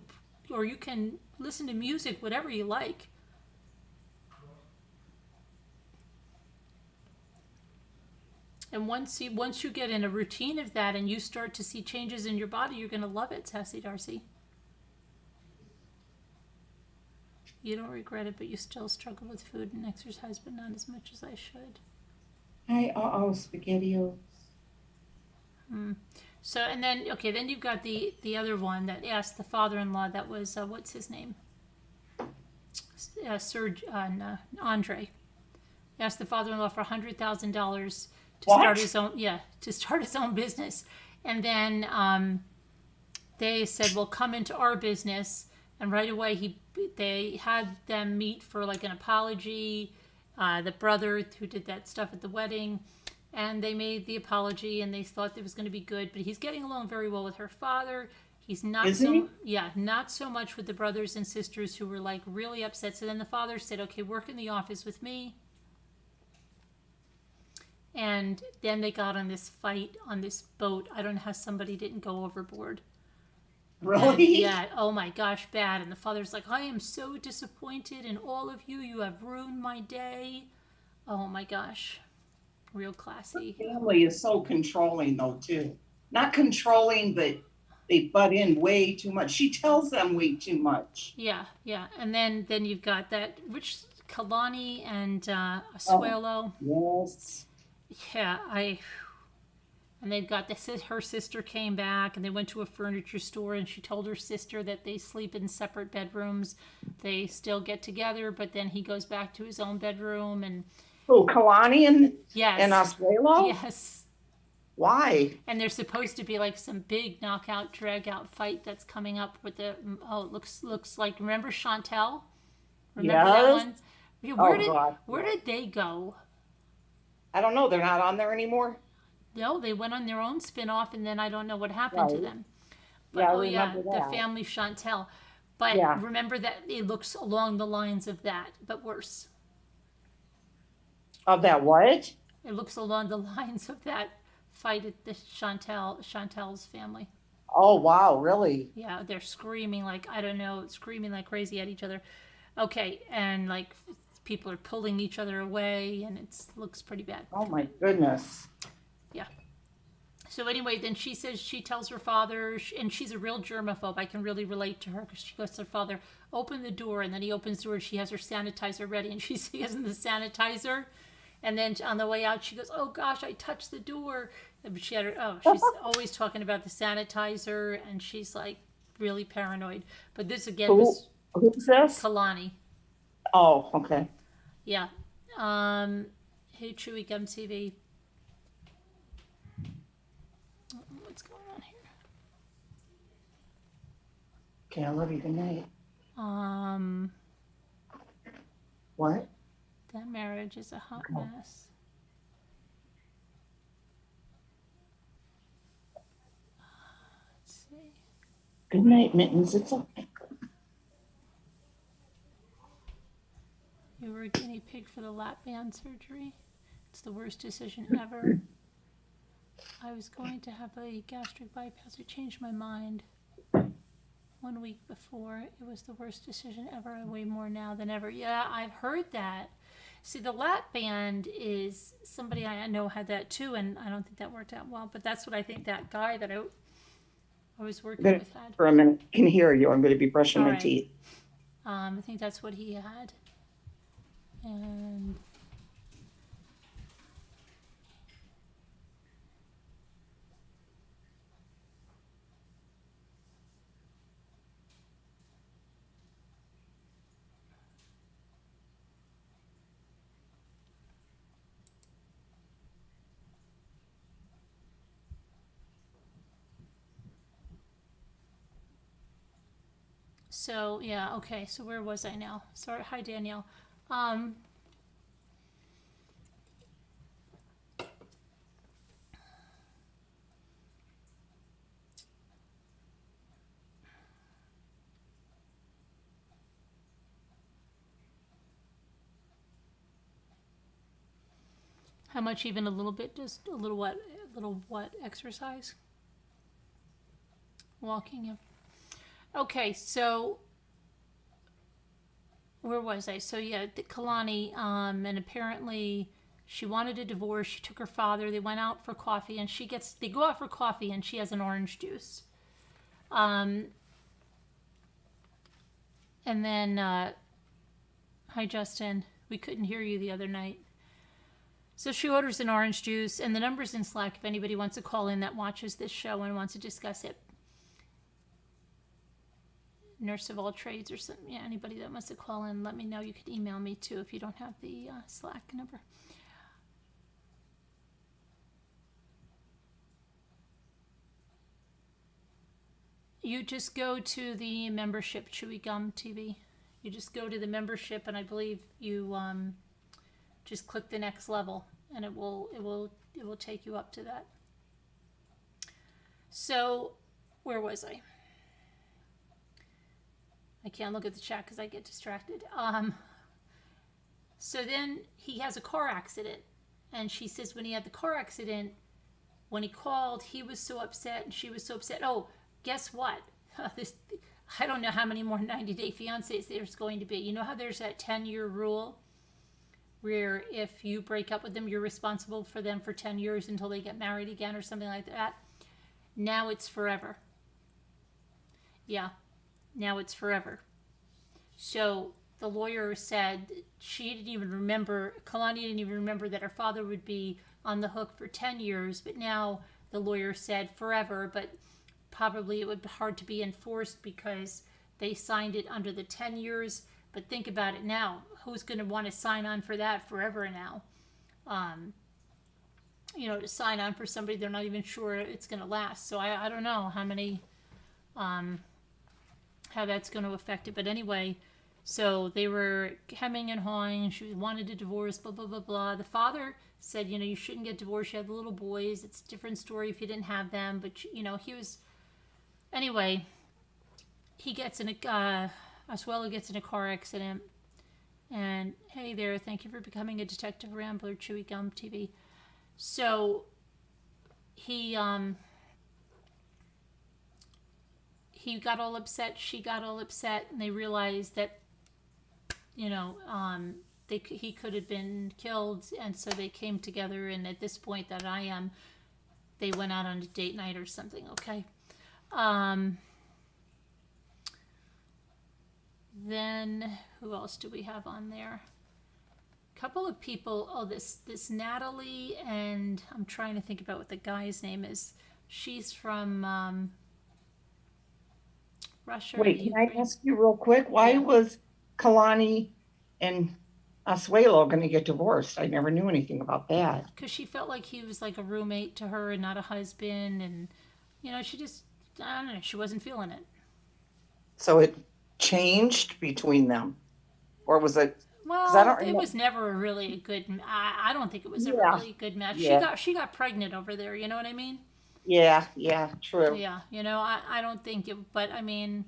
or you can listen to music, whatever you like. And once you get in a routine of that and you start to see changes in your body, you're going to love it, Sassy Darcy. You don't regret it, but you still struggle with food and exercise, but not as much as I should. Hi, SpaghettiOs. So, and then, okay, then you've got the other one that asked the father-in-law, that was, what's his name? Andre. Asked the father-in-law for $100,000 to start his own business. And then they said, well, come into our business. And right away, they had them meet for like an apology. The brother who did that stuff at the wedding, and they made the apology, and they thought it was going to be good. But he's getting along very well with her father. He's not not so much with the brothers and sisters who were like really upset. So then the father said, "Okay, work in the office with me." And then they got on this fight on this boat. I don't know how somebody didn't go overboard. Really? And, yeah, oh my gosh, bad. And the father's like, I am so disappointed in all of you. You have ruined my day. Oh my gosh. Real classy. Her family is so controlling, though, too. Not controlling, but they butt in way too much. She tells them way too much. Yeah. And then you've got that, Kalani and Asuelo. Oh, yes. Yeah, and they've got her sister came back, and they went to a furniture store, and she told her sister that they sleep in separate bedrooms. They still get together, but then he goes back to his own bedroom. And Kalani and yes, Oswego? yes. Why? And there's supposed to be like some big knockout, drag out fight that's coming up with the. Oh, it looks like. Remember Chantel? Remember that Yes. one? Yeah, Oh God. where did they go? I don't know. They're not on there anymore. No, they went on their own spin off, and then I don't know what happened to Right. them. But Yeah, I oh yeah, remember the that. family Chantel. But Yeah. remember that it looks along the lines of that, but worse. Of that what? It looks along the lines of that fight at the Chantel's family. Oh wow, really? Yeah, they're screaming like I don't know, screaming like crazy at each other. Okay, and like people are pulling each other away, and it looks pretty bad. Oh my goodness. Yeah. So anyway, then she tells her father, and she's a real germaphobe. I can really relate to her because she goes to her father, open the door, and then he opens the door. And she has her sanitizer ready, and she's using the sanitizer. And then on the way out, she goes, "Oh gosh, I touched the door." But she had she's always talking about the sanitizer, and she's like really paranoid. But this again Who was who's this? Kalani. Oh, okay. Yeah. Hey, Chewy Gum TV. What's going on here? Okay, I love you. Good night. What? That marriage is a hot mess. Let's see. Good night, Mittens. It's okay. You were a guinea pig for the lap band surgery. It's the worst decision ever. I was going to have a gastric bypass. I changed my mind 1 week before. It was the worst decision ever. I weigh more now than ever. Yeah, I've heard that. See, the lap band is somebody I know had that too, and I don't think that worked out well. But that's what I think that guy that I was working with had. For a minute, I can hear you. I'm going to be brushing my teeth. I think that's what he had. And so yeah, okay. So where was I now? Sorry, hi Danielle. How much? Even a little bit? Just a little what? A little what exercise? Walking. Yeah. Okay, so where was I? So yeah, the Kalani, and apparently she wanted a divorce. She took her father. They went out for coffee, and they go out for coffee, and she has an orange juice. And then, hi Justin, we couldn't hear you the other night. So she orders an orange juice, and the number's in Slack if anybody wants to call in that watches this show and wants to discuss it. Nurse of all trades or something. Yeah, anybody that wants to call in, let me know. You can email me too if you don't have the Slack number. You just go to the membership, Chewy Gum TV. You just go to the membership, and I believe you just click the next level, and it will take you up to that. So, where was I? I can't look at the chat because I get distracted. So then he has a car accident, and she says when he had the car accident, when he called, he was so upset, and she was so upset. Oh, guess what? I don't know how many more 90-day fiancés there's going to be. You know how there's that 10-year rule where if you break up with them, you're responsible for them for 10 years until they get married again or something like that? Now it's forever. Yeah, now it's forever. So the lawyer said she didn't even remember, Kalani didn't even remember that her father would be on the hook for 10 years, but now the lawyer said forever, but probably it would be hard to be enforced because they signed it under the 10 years. But think about it now. Who's going to want to sign on for that forever now? to sign on for somebody they're not even sure it's going to last. So I don't know how that's going to affect it. But anyway, so they were hemming and hawing, and she wanted a divorce, blah, blah, blah, blah. The father said, you shouldn't get divorced. You have the little boys. It's a different story if you didn't have them. But, he was, anyway, he gets in Asuelo gets in a car accident. And, hey there, thank you for becoming a detective rambler, Chewy Gum TV. So, he got all upset, she got all upset, and they realized that, he could have been killed, and so they came together, and at this point that they went out on a date night or something, okay? Then, who else do we have on there? A couple of people, this Natalie, and I'm trying to think about what the guy's name is. She's from, Russia. Wait, can I ask you real quick? Why was Kalani and Asuelo going to get divorced? I never knew anything about that. Because she felt like he was like a roommate to her and not a husband. And, she just, I don't know, she wasn't feeling it. So it changed between them? Or was it? Well, it was never really a good, I don't think it was a really good match. Yeah. She got pregnant over there, you know what I mean? Yeah, true. Yeah, I don't think it, but I mean,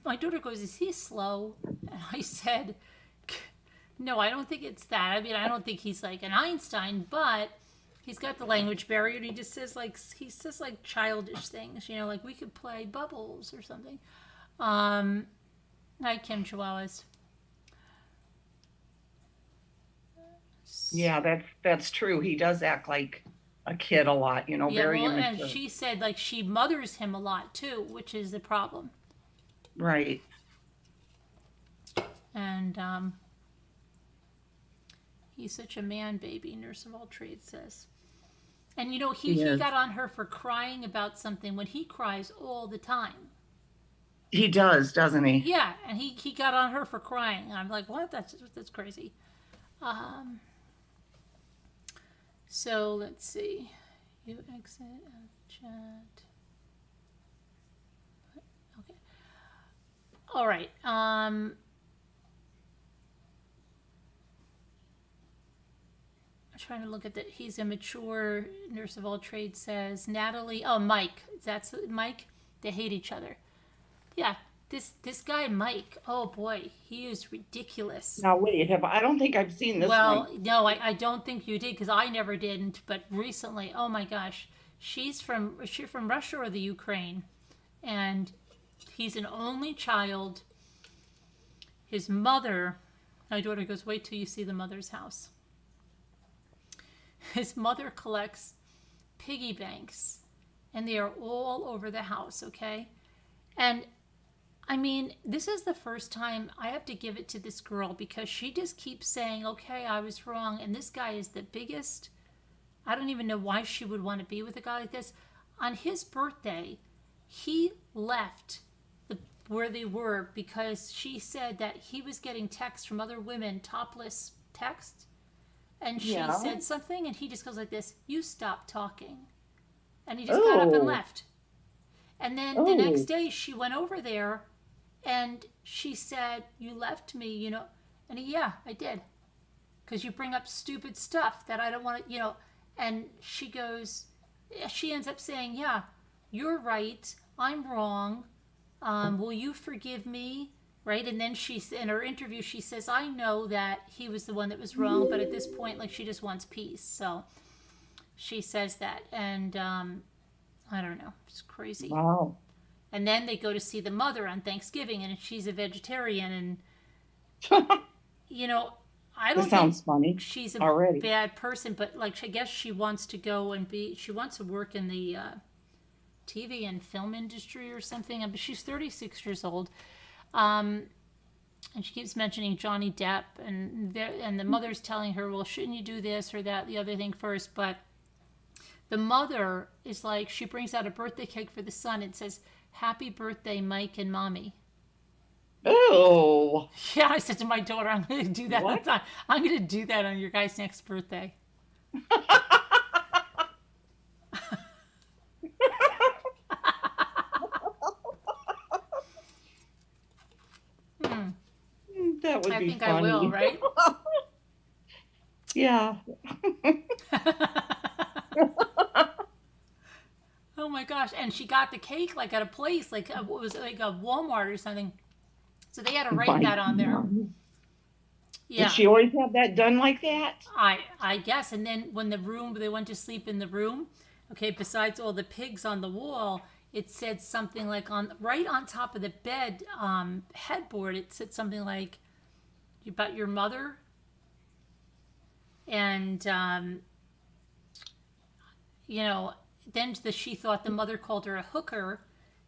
my daughter goes, is he slow? And I said, no, I don't think it's that. I mean, I don't think he's like an Einstein, but he's got the language barrier, and he says like childish things, like we could play bubbles or something. Hi, Kim Chihuahuas. Yeah, that's true. He does act like a kid a lot, very immature. And she said like she mothers him a lot too, which is the problem. Right. And he's such a man baby, nurse of all trades says. And he got on her for crying about something when he cries all the time. He does, doesn't he? Yeah, and he got on her for crying. I'm like, what? That's crazy. So let's see. You exit chat. Okay. All right. I'm trying to look at that. He's a mature nurse of all trades says. Natalie. Oh, Mike. That's Mike. They hate each other. Yeah. This guy Mike, oh boy, he is ridiculous. Now wait, I don't think I've seen this one. Well, no, I don't think you did because I never didn't. But recently, oh my gosh, is she from Russia or the Ukraine? And he's an only child. His mother, my daughter goes, wait till you see the mother's house. His mother collects piggy banks, and they are all over the house. Okay, and I mean, this is the first time I have to give it to this girl because she just keeps saying, okay, I was wrong. And this guy is the biggest. I don't even know why she would want to be with a guy like this. On his birthday, he left where they were because she said that he was getting texts from other women, topless texts. And she said something and he just goes like this, you stop talking. And he just got up and left. And then the next day she went over there and she said, you left me, And I did. Because you bring up stupid stuff that I don't want to, And she ends up saying, yeah, you're right. I'm wrong. Will you forgive me? Right? And then in her interview, she says, I know that he was the one that was wrong. But at this point, like, she just wants peace. So she says that. And I don't know. It's crazy. Wow. And then they go to see the mother on Thanksgiving, and she's a vegetarian. And, I don't sounds think funny she's a already. bad person, but, like, I guess she wants to go and she wants to work in the TV and film industry or something. But she's 36 years old. And she keeps mentioning Johnny Depp. And the mother's telling her, well, shouldn't you do this or that, the other thing first? But the mother is like, she brings out a birthday cake for the son and says, happy birthday, Mike and Mommy. Oh. Yeah, I said to my daughter, I'm going to do that. I'm going to do that on your guy's next birthday. That would I be think funny. I will, right? Yeah. Oh my gosh. And she got the cake like at a place, like what was it, like a Walmart or something. So they had to write My that on there. God. Did Yeah. she always have that done like that? I guess. And then when they went to sleep in the room, okay, besides all the pigs on the wall, it said something like on right on top of the bed headboard, it said something like about your mother. And you know, then she thought the mother called her a hooker,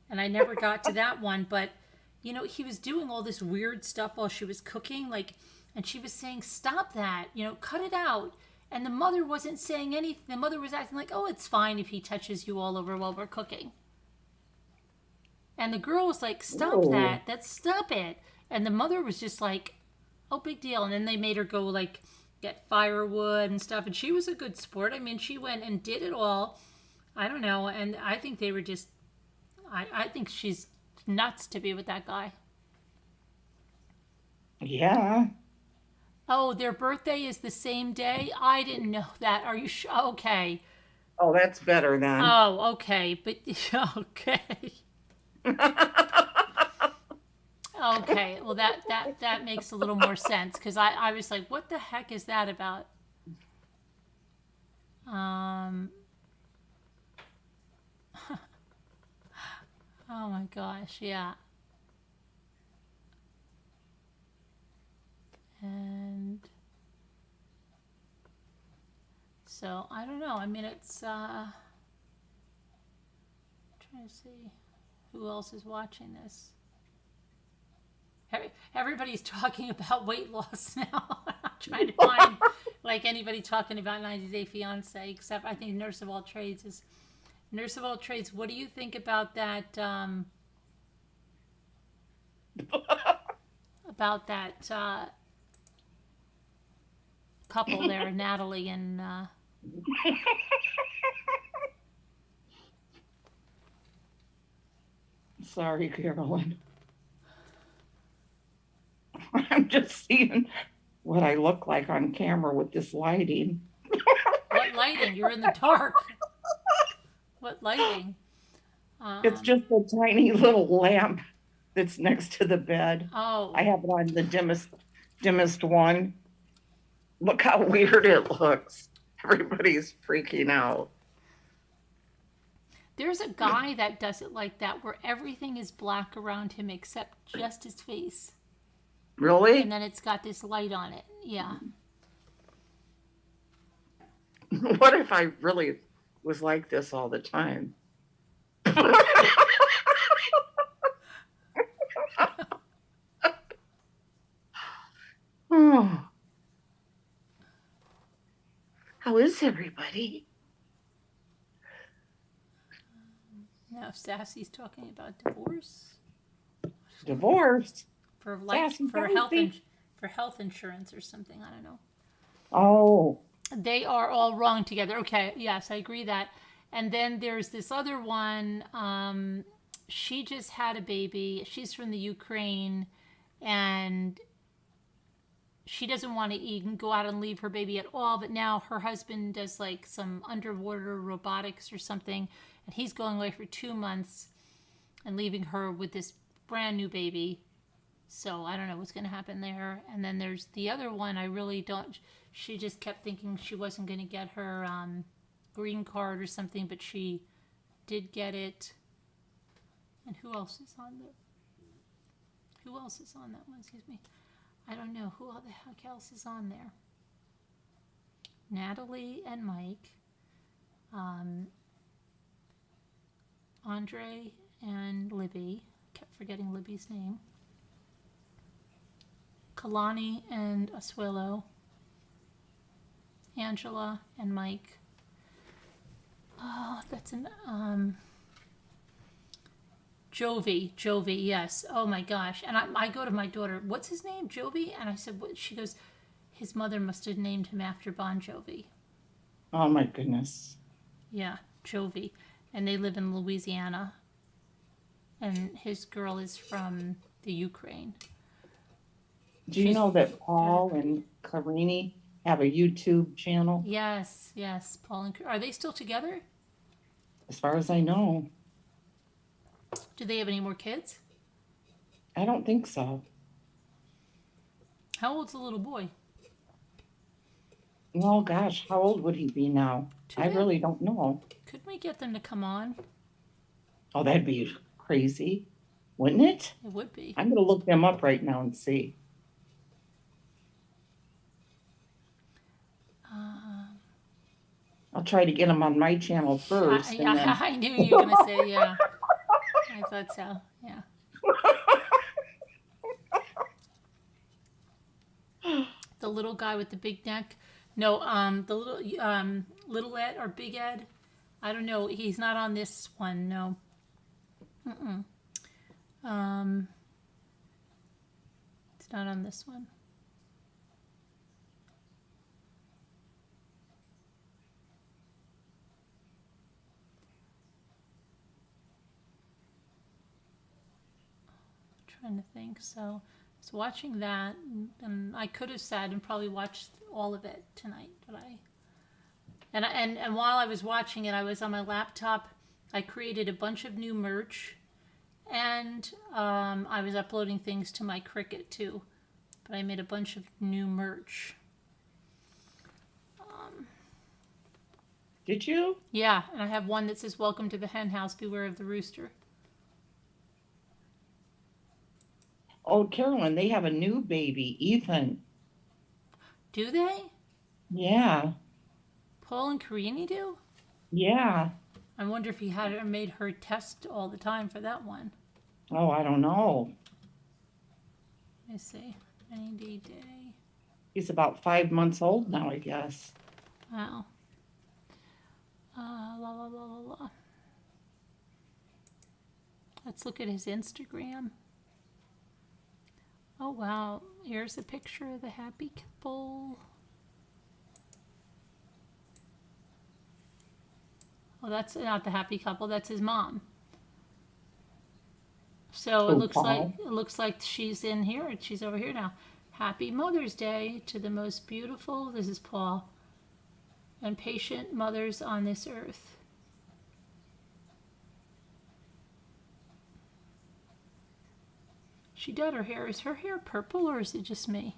and I never got to that one. But you know, he was doing all this weird stuff while she was cooking, like, and she was saying, "Stop that! You know, cut it out." And the mother wasn't saying anything. The mother was acting like, "Oh, it's fine if he touches you all over while we're cooking." And the girl was like, "Stop Oh, that! Stop it!" And the mother was just like, "Oh, big deal." And then they made her go like get firewood and stuff. And she was a good sport. I mean, she went and did it all. I don't know. And I think they were just, I think she's nuts to be with that guy. yeah. Oh, their birthday is the same day? I didn't know that. Are you sure? Okay. Oh, that's better then. Oh, okay. But, okay. Okay. Well, that makes a little more sense because I was like, what the heck is that about? Um, oh my gosh. Yeah. And so I don't know. I mean, it's trying to see who else is watching this. Everybody's talking about weight loss now. I'm trying to find like anybody talking about 90 Day Fiance, except I think Nurse of All Trades is Nurse of All Trades. What do you think about that? About that couple there, Natalie and Sorry, Carolyn. I'm just seeing what I look like on camera with this lighting. what lighting? You're in the dark. What lighting? It's just a tiny little lamp that's next to the bed. Oh, I have it on the dimmest one. Look how weird it looks. Everybody's freaking out. there's a guy that does it like that, where everything is black around him except just his face, and Really? then it's got this light on it. Yeah. What if I really was like this all the time? Oh, how is everybody? Now, if Sassy's talking about divorce Divorced? for life Sassy, for Sassy. for health insurance or something, I don't know. Oh, They are all wrong together. Okay, yes, I agree that. And then there's this other one. She just had a baby. She's from the Ukraine, and she doesn't want to even go out and leave her baby at all. But now her husband does like some underwater robotics or something, and he's going away for 2 months and leaving her with this brand new baby. So I don't know what's going to happen there. And then there's the other one. I really don't. She just kept thinking she wasn't going to get her green card or something, but she did get it. And who else is on there? Who else is on that one? Excuse me. I don't know who the heck else is on there. Natalie and Mike, Andre and Libby. Kept forgetting Libby's name. Kalani and Asuelo. Angela and Mike. Oh, that's an Jovi, yes. Oh my gosh. And I go to my daughter, what's his name? Jovi? And I said, what? She goes, his mother must have named him after Bon Jovi. oh my goodness. Yeah, Jovi. And they live in Louisiana. And his girl is from the Ukraine. Do you She's know that Paul and Carini have a YouTube channel? yes, yes. Paul and are they still together? As far as I know, Do they have any more kids? I don't think so. How old's the little boy? Well, gosh, how old would he be now? Too I bad. really don't know. Couldn't we get them to come on? Oh, that'd be crazy, wouldn't it? It would be. I'm going to look them up right now and see. I'll try to get them on my channel first, and then I knew you were gonna say yeah. I thought so. Yeah. The little guy with the big neck. No, the little Ed or Big Ed. I don't know. He's not on this one. No. It's not on this one. Trying to think. So I was watching that, and I could have sat and probably watched all of it tonight, but and while I was watching it, I was on my laptop. I created a bunch of new merch, and I was uploading things to my Cricut too. But I made a bunch of new merch. did you? Yeah, and I have one that says "Welcome to the Hen House. Beware of the rooster." Oh, Carolyn, they have a new baby, Ethan. Do they? Yeah, Paul and Carini do? yeah. I wonder if he had her made her test all the time for that one. Oh, I don't know. Let me see. 90 day. He's about 5 months old now, I guess. Wow. La la la la la. Let's look at his Instagram. Oh wow. Here's a picture of the happy couple. Oh, that's not the happy couple. That's his mom. So Oh, Paul. it looks like she's in here. She's over here now. Happy Mother's Day to the most beautiful. This is Paul. And patient mothers on this earth. She dyed her hair. Is her hair purple or is it just me?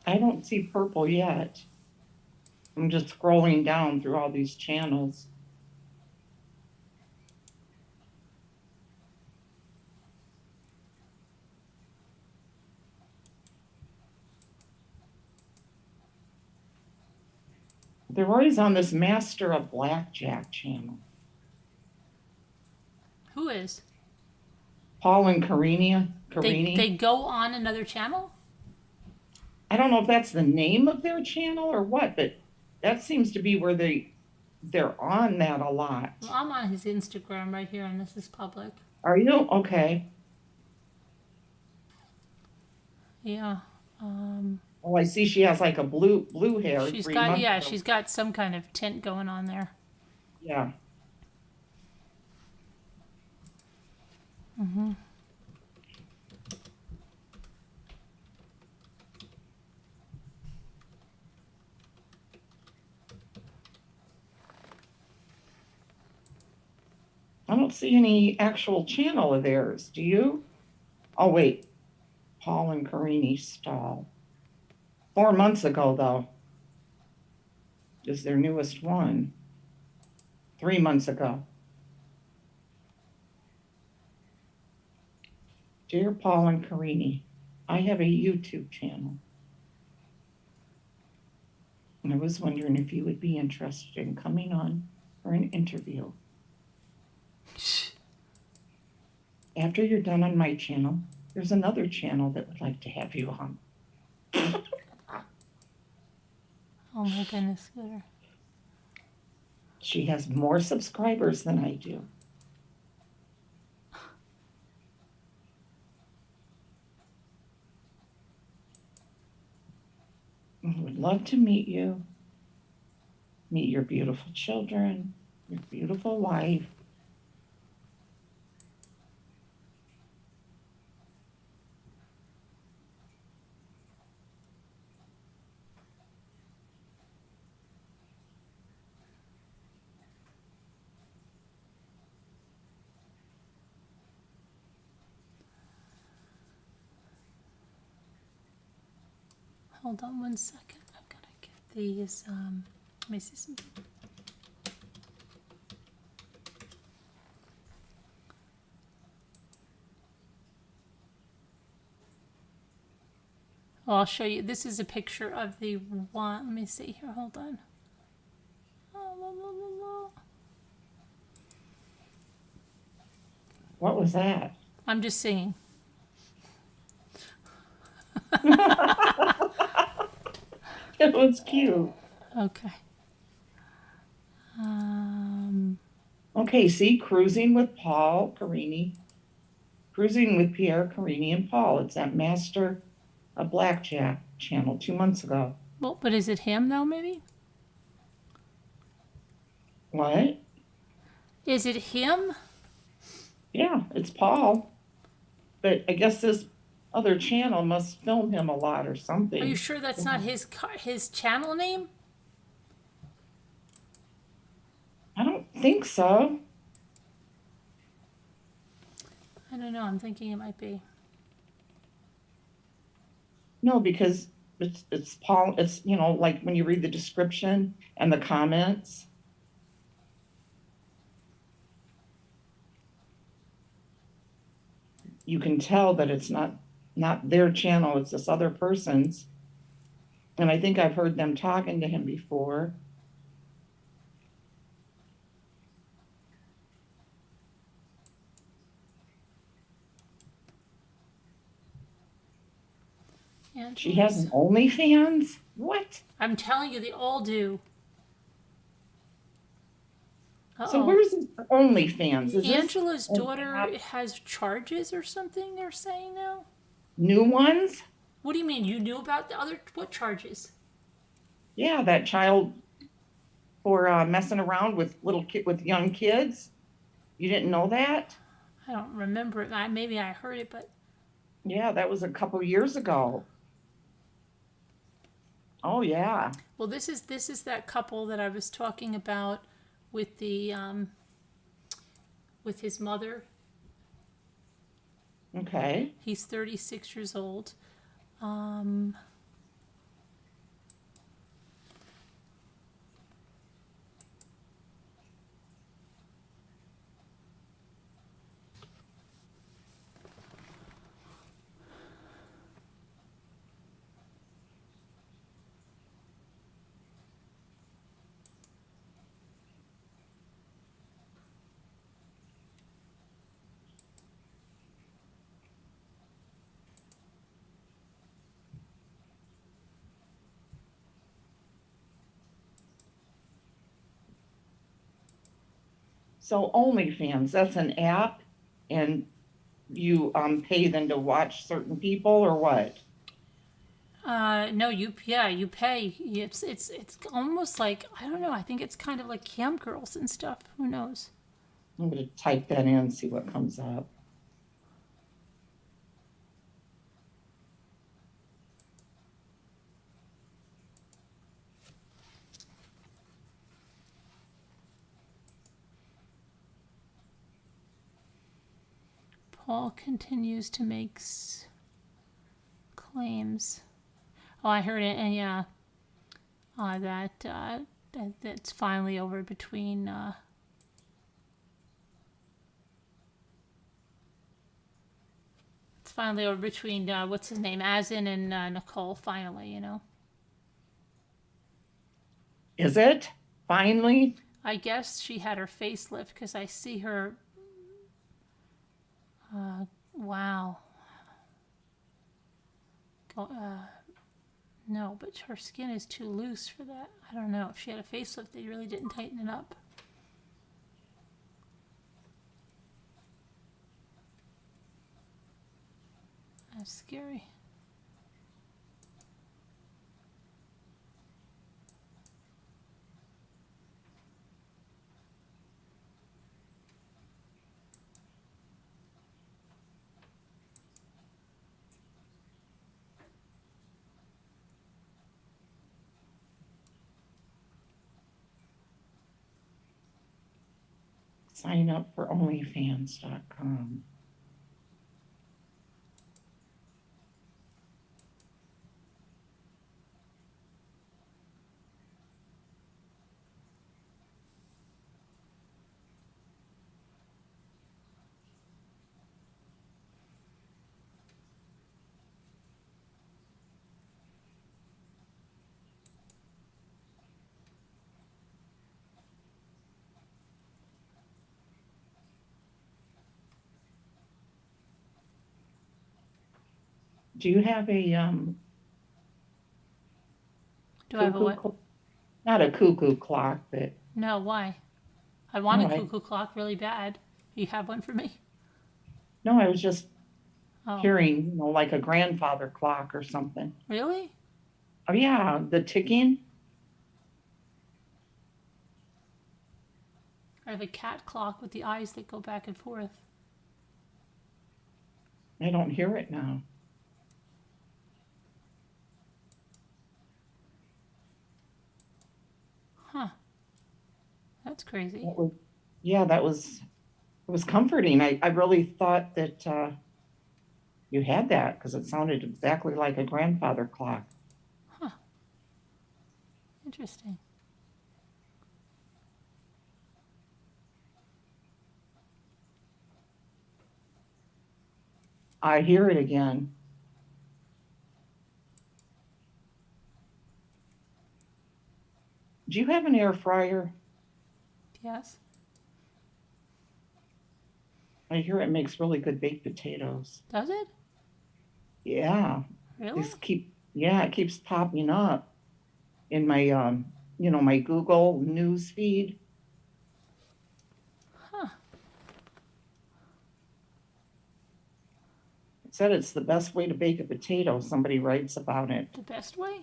I don't see purple yet. I'm just scrolling down through all these channels. They're always on this Master of Blackjack channel. Who is? Paul and Carini. They go on another channel? I don't know if that's the name of their channel or what, but that seems to be where they're on that a lot. Well, I'm on his Instagram right here, and this is public. Are you? Okay. Yeah. Oh, I see she has like a blue hair. She's 3 got months yeah, ago. she's got some kind of tint going on there. Yeah. Mhm. I don't see any actual channel of theirs. Do you? Oh, wait. Paul and Carini Stall. 4 months ago, though, is their newest one. 3 months ago. Dear Paul and Carini, I have a YouTube channel. And I was wondering if you would be interested in coming on for an interview. After you're done on my channel, there's another channel that would like to have you on. Oh my goodness, gooder. She has more subscribers than I do. I would love to meet you, meet your beautiful children, your beautiful wife. Hold on one second. I'm gonna get these. Let me see something. Oh, I'll show you. This is a picture of the one. Let me see here. Hold on. Oh, la, la, la, la. What was that? I'm just singing. It was cute. Okay. Okay, see, Cruising with Paul Carini. Cruising with Pierre Carini and Paul. It's that Master of Blackjack channel 2 months ago. Well, but is it him though? Maybe. What? Is it him? Yeah, it's Paul. But I guess this other channel must film him a lot or something. Are you sure that's not his channel name? I don't think so. I don't know. I'm thinking it might be. No, because it's Paul. It's, you know, like when you read the description and the comments. You can tell that it's not their channel, it's this other person's. And I think I've heard them talking to him before. She has an OnlyFans? What? I'm telling you, they all do. Uh-oh. So where's this OnlyFans? Is Angela's daughter has charges or something, they're saying now? New ones? What do you mean? You knew about the other, what charges? Yeah, that child for messing around with with young kids. You didn't know that? I don't remember it. Maybe I heard it, but yeah, that was a couple years ago. Oh yeah. Well, this is that couple that I was talking about with the with his mother. Okay. He's 36 years old. So OnlyFans, that's an app, and you pay them to watch certain people, or what? No, you pay. It's almost like, I don't know. I think it's kind of like cam girls and stuff. Who knows? I'm going to type that in and see what comes up. Paul continues to make claims. Oh, I heard it, and yeah, that's finally over between. It's finally over between what's his name, Azin and Nicole. Finally, you know. Is it finally? I guess she had her facelift because I see her. Wow. No, but her skin is too loose for that. I don't know. If she had a facelift, they really didn't tighten it up. That's scary. Sign up for OnlyFans.com. Do you have a Do I have a cuckoo what? clock? Not a cuckoo clock, but No, why? I want no, a cuckoo clock really bad. You have one for me? no, I was just Oh, hearing, like a grandfather clock or something. really? Oh yeah, the ticking. I have a cat clock with the eyes that go back and forth. I don't hear it now. Huh, that's crazy. That was, yeah, it was comforting. I really thought that you had that because it sounded exactly like a grandfather clock. Huh, interesting. I hear it again. Do you have an air fryer? Yes. I hear it makes really good baked potatoes. Does it? Yeah, Really? yeah, it keeps popping up in my my Google news feed. Huh, It said it's the best way to bake a potato. Somebody writes about it. the best way?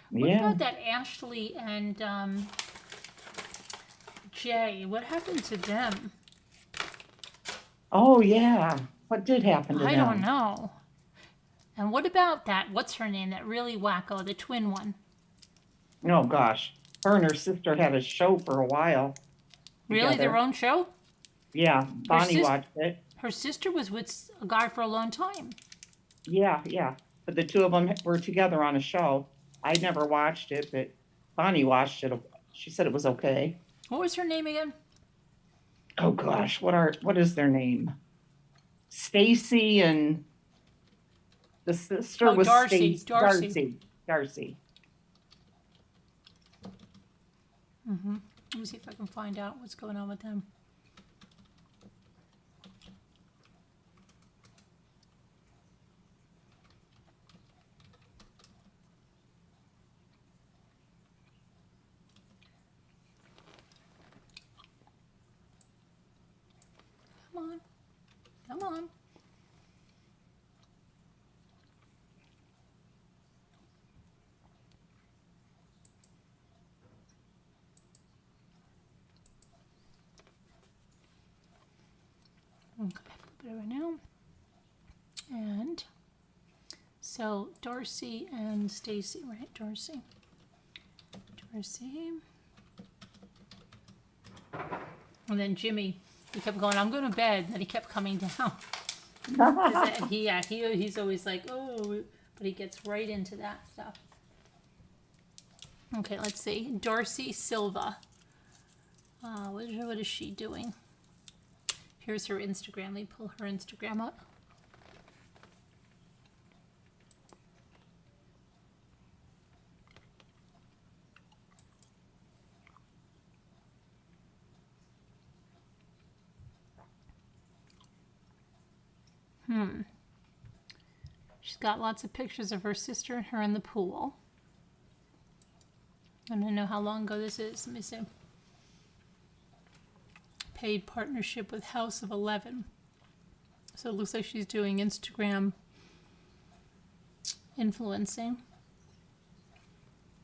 What Yeah. about that Ashley and Jay? What happened to them? Oh yeah. What did happen to I don't them? know. And what about that? What's her name? That really wacko, the twin one. Oh gosh. Her and her sister had a show for a while Really, their together. own show? Yeah, Her Bonnie sis, watched it. her sister was with a guy for a long time. Yeah, yeah. But the two of them were together on a show. I never watched it, but Bonnie watched it. She said it was okay. What was her name again? Oh gosh, what is their name? Stacy and the sister Oh, was Darcy. Stacy Darcy. Darcy. Let me see if I can find out what's going on with them. Come on. Come on. Okay, flip it over now. And so Darcy and Stacy, right? Darcy. And then Jimmy, he kept going, I'm going to bed. And then he kept coming down. He's always like, oh, but he gets right into that stuff. Okay, let's see. Darcy Silva. What is she doing? Here's her Instagram. Let me pull her Instagram up. She's got lots of pictures of her sister and her in the pool. I don't know how long ago this is. Let me see. Paid partnership with House of 11. So it looks like she's doing Instagram influencing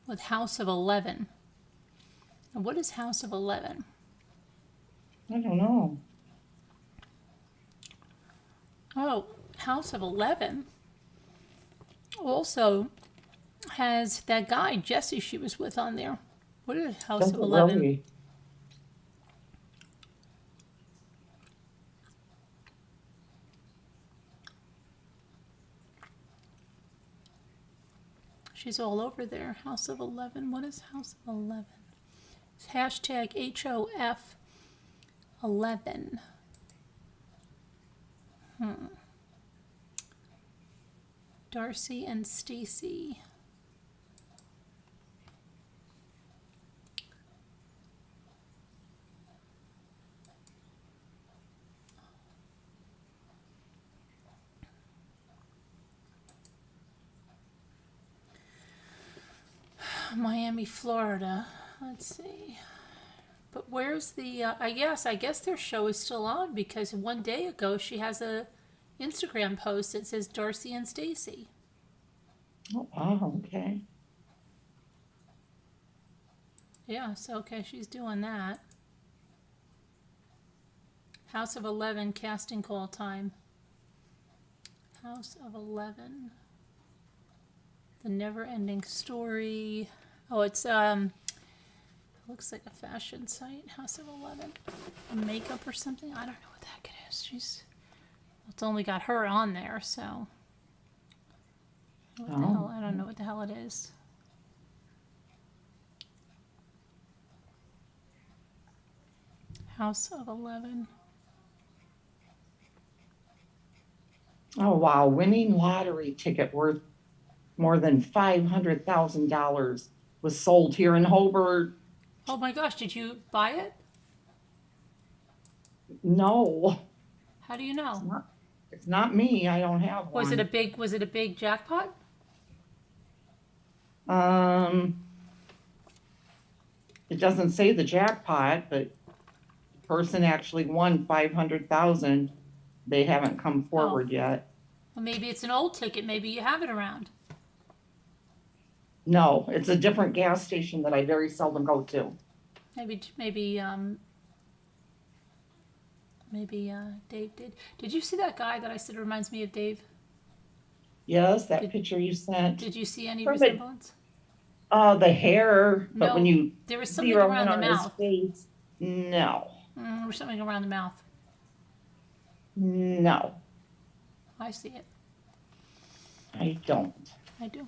with House of 11. And what is House of 11? I don't know. Oh, House of 11 also has that guy, Jesse, she was with on there. What is House Does of it 11? really? She's all over there. House of 11. What is House of 11? It's hashtag HOF 11. Darcy and Stacy. Miami, Florida. Let's see. But where's the? I guess their show is still on because one day ago she has a Instagram post that says Darcy and Stacy. Oh, okay. Yeah, so okay, she's doing that. House of 11 casting call time. House of 11. The Never Ending Story. Oh, it's looks like a fashion site. House of 11. Makeup or something. I don't know what the heck it is. It's only got her on there, so what the hell? I don't know what the hell it is. House of 11. Oh, wow. Winning lottery ticket worth more than $500,000 was sold here in Hobart. Oh my gosh, did you buy it? No, How do you know? it's not me. I don't have one. Was it a big jackpot? It doesn't say the jackpot, but the person actually won 500,000. They haven't come forward yet. Well, maybe it's an old ticket. Maybe you have it around. No, it's a different gas station that I very seldom go to. Maybe Dave did. Did you see that guy that I said reminds me of Dave? Yes, that picture you sent. Did you see any resemblance? The hair, but No, when you there was something zero around in the on mouth. his face, no, There was something around the mouth. no, I see it. I don't. I do.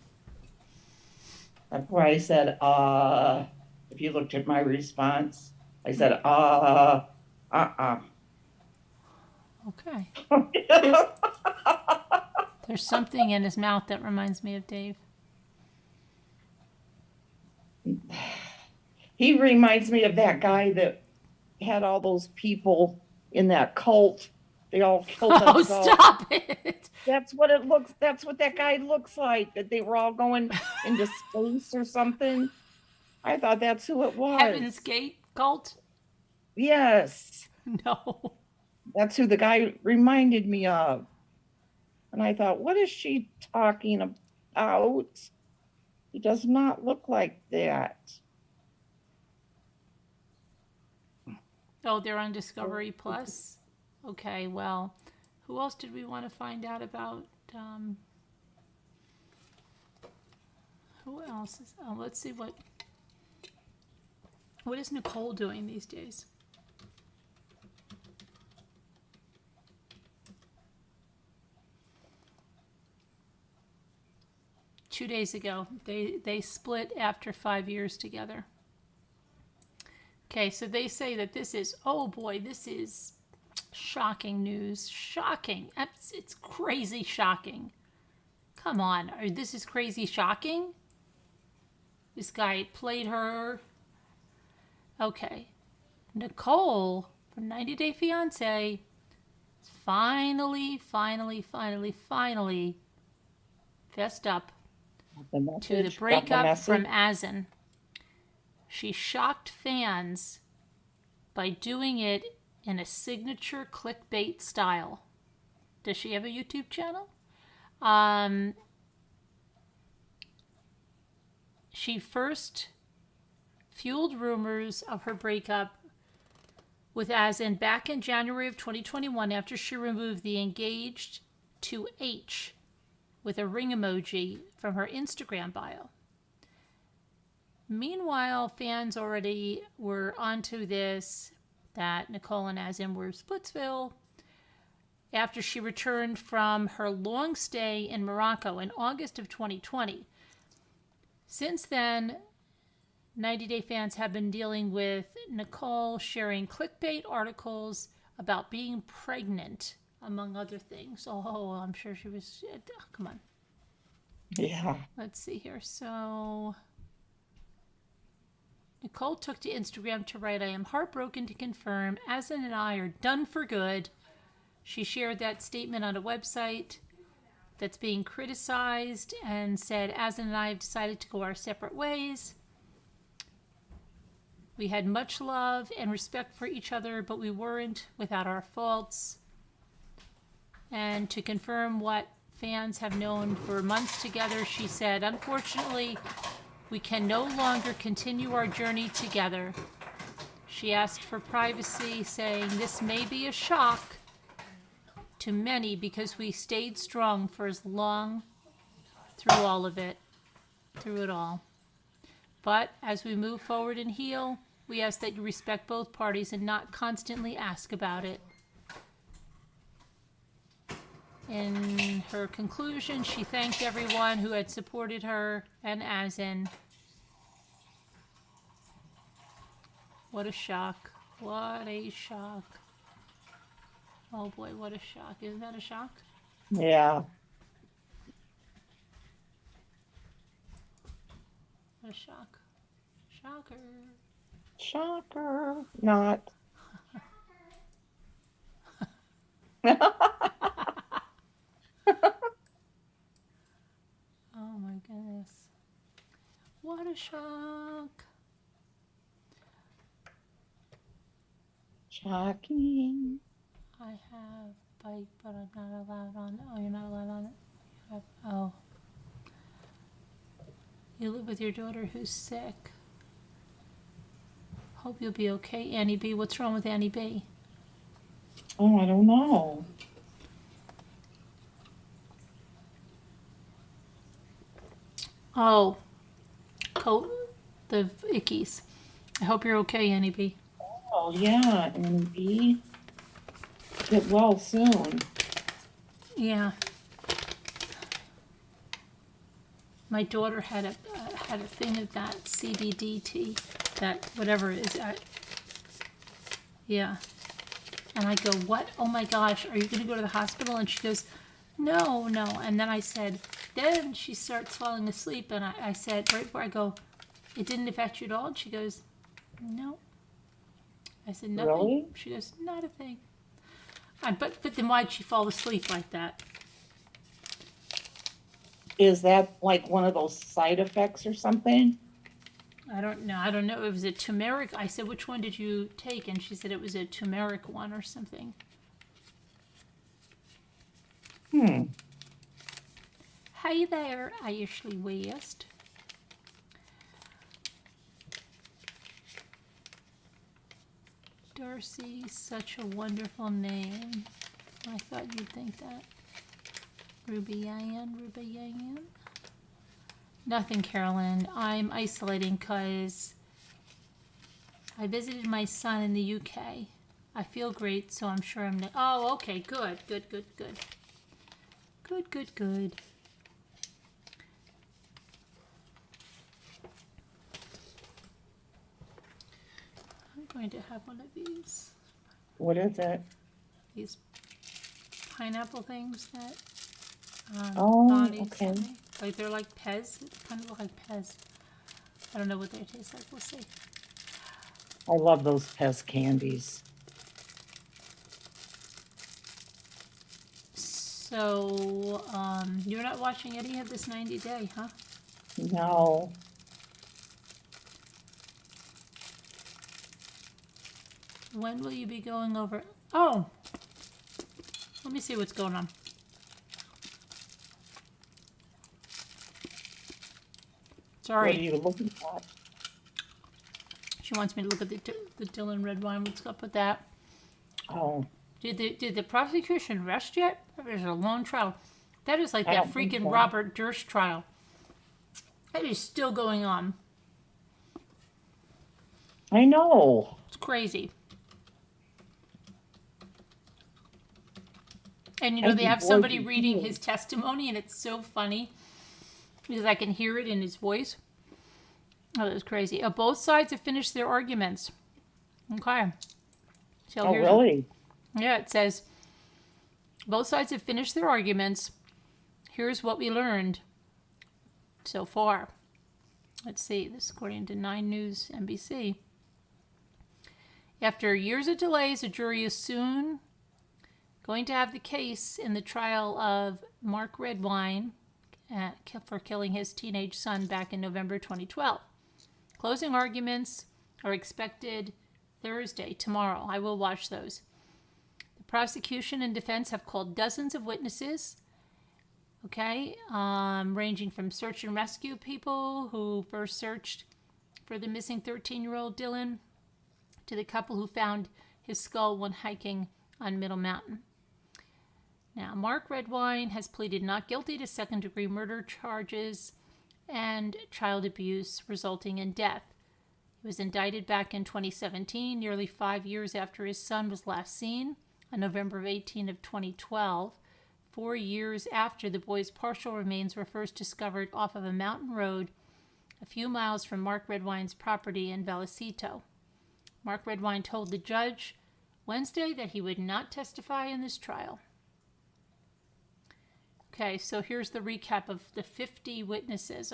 That's why I said, if you looked at my response, I said, Okay. There's something in his mouth that reminds me of Dave. He reminds me of that guy that had all those people in that cult. They all killed themselves. Oh, stop it! That's what that guy looks like, that they were all going into space or something. I thought that's who it was. Heaven's Gate cult? Yes. No. That's who the guy reminded me of. And I thought, what is she talking about? He does not look like that. Oh, they're on Discovery Plus? Okay, well, who else did we want to find out about? Who else is? Oh, let's see what is Nicole doing these days? Two days ago, they split after 5 years together. Okay, so they say that this is, oh boy, this is shocking news. Shocking. It's crazy shocking. Come on, this is crazy shocking? This guy played her. Okay. Nicole from 90 Day Fiance finally fessed up to the breakup from Asin. She shocked fans by doing it in a signature clickbait style. Does she have a YouTube channel? She first fueled rumors of her breakup with Asin back in January of 2021 after she removed the engaged to H with a ring emoji from her Instagram bio. Meanwhile, fans already were onto this, that Nicole and Asin were Splitsville, after she returned from her long stay in Morocco in August of 2020. Since then, 90 Day fans have been dealing with Nicole sharing clickbait articles about being pregnant, among other things. Oh, I'm sure she was... come on. Yeah. Let's see here. So... Nicole took to Instagram to write, "I am heartbroken to confirm Asin and I are done for good." She shared that statement on a website. that's being criticized, and said, Asin and I have decided to go our separate ways. We had much love and respect for each other, but we weren't without our faults. And to confirm what fans have known for months together, she said, unfortunately, we can no longer continue our journey together. She asked for privacy, saying, this may be a shock to many because we stayed strong for as long through it all. But as we move forward and heal, we ask that you respect both parties and not constantly ask about it. In her conclusion, she thanked everyone who had supported her and Asin. What a shock. What a shock. Oh boy, what a shock. Isn't that a shock? Yeah. What a shock. Shocker. Shocker. Not. Oh my goodness. What a shock. Shocking. I have bike, but I'm not allowed on it. Oh, you're not allowed on it? You have, oh. You live with your daughter who's sick. Hope you'll be okay, Annie B. What's wrong with Annie B? Oh, I don't know. Oh, the ickies. I hope you're okay, Annie B. Oh, yeah, and B. Get well soon. Yeah. My daughter had a thing of that CBD tea, that whatever it is. Yeah. And I go, what? Oh my gosh, are you going to go to the hospital? And she goes, no. And then I said, then she starts falling asleep. And I said, right before I go, it didn't affect you at all? And she goes, no. I said, nothing. Really? She goes, not a thing. But then why'd she fall asleep like that? Is that like one of those side effects or something? I don't know. It was a turmeric. I said, which one did you take? And she said it was a turmeric one or something. Hey there, Ashley West. Darcy, such a wonderful name. I thought you'd think that. Ruby Ann. Nothing, Carolyn. I'm isolating because I visited my son in the UK. I feel great, so I'm sure I'm... Oh, okay, good. Good. I'm going to have one of these. What is it? These pineapple things that Oh, Bonnie okay. sent me. Like they're like Pez. They kind of look like Pez. I don't know what they taste like. We'll see. I love those Pez candies. So, you're not watching any of this 90 Day, huh? No. When will you be going over? Oh, let me see what's going on. Sorry. What are you looking at? She wants me to look at the Dylan Redwine. What's up with that? Oh, Did the prosecution arrest yet? There's a long trial. That is like I that don't think freaking so. Robert Durst trial. That is still going on. I know. It's crazy. And you know, I'd they be have bored somebody to reading hear. his testimony, and it's so funny because I can hear it in his voice. Oh, that's crazy. Both sides have finished their arguments. Okay. So Oh, here's really? Yeah, it says, both sides have finished their arguments. Here's what we learned so far. Let's see, this is according to 9 News NBC. After years of delays, a jury is soon going to have the case in the trial of Mark Redwine for killing his teenage son back in November 2012. Closing arguments are expected Thursday, tomorrow. I will watch those. The prosecution and defense have called dozens of witnesses, ranging from search and rescue people who first searched for the missing 13-year-old Dylan to the couple who found his skull when hiking on Middle Mountain. Now, Mark Redwine has pleaded not guilty to second-degree murder charges and child abuse resulting in death. He was indicted back in 2017, nearly 5 years after his son was last seen, on November 18 of 2012, 4 years after the boy's partial remains were first discovered off of a mountain road a few miles from Mark Redwine's property in Vallecito. Mark Redwine told the judge Wednesday that he would not testify in this trial. Okay, so here's the recap of the 50 witnesses,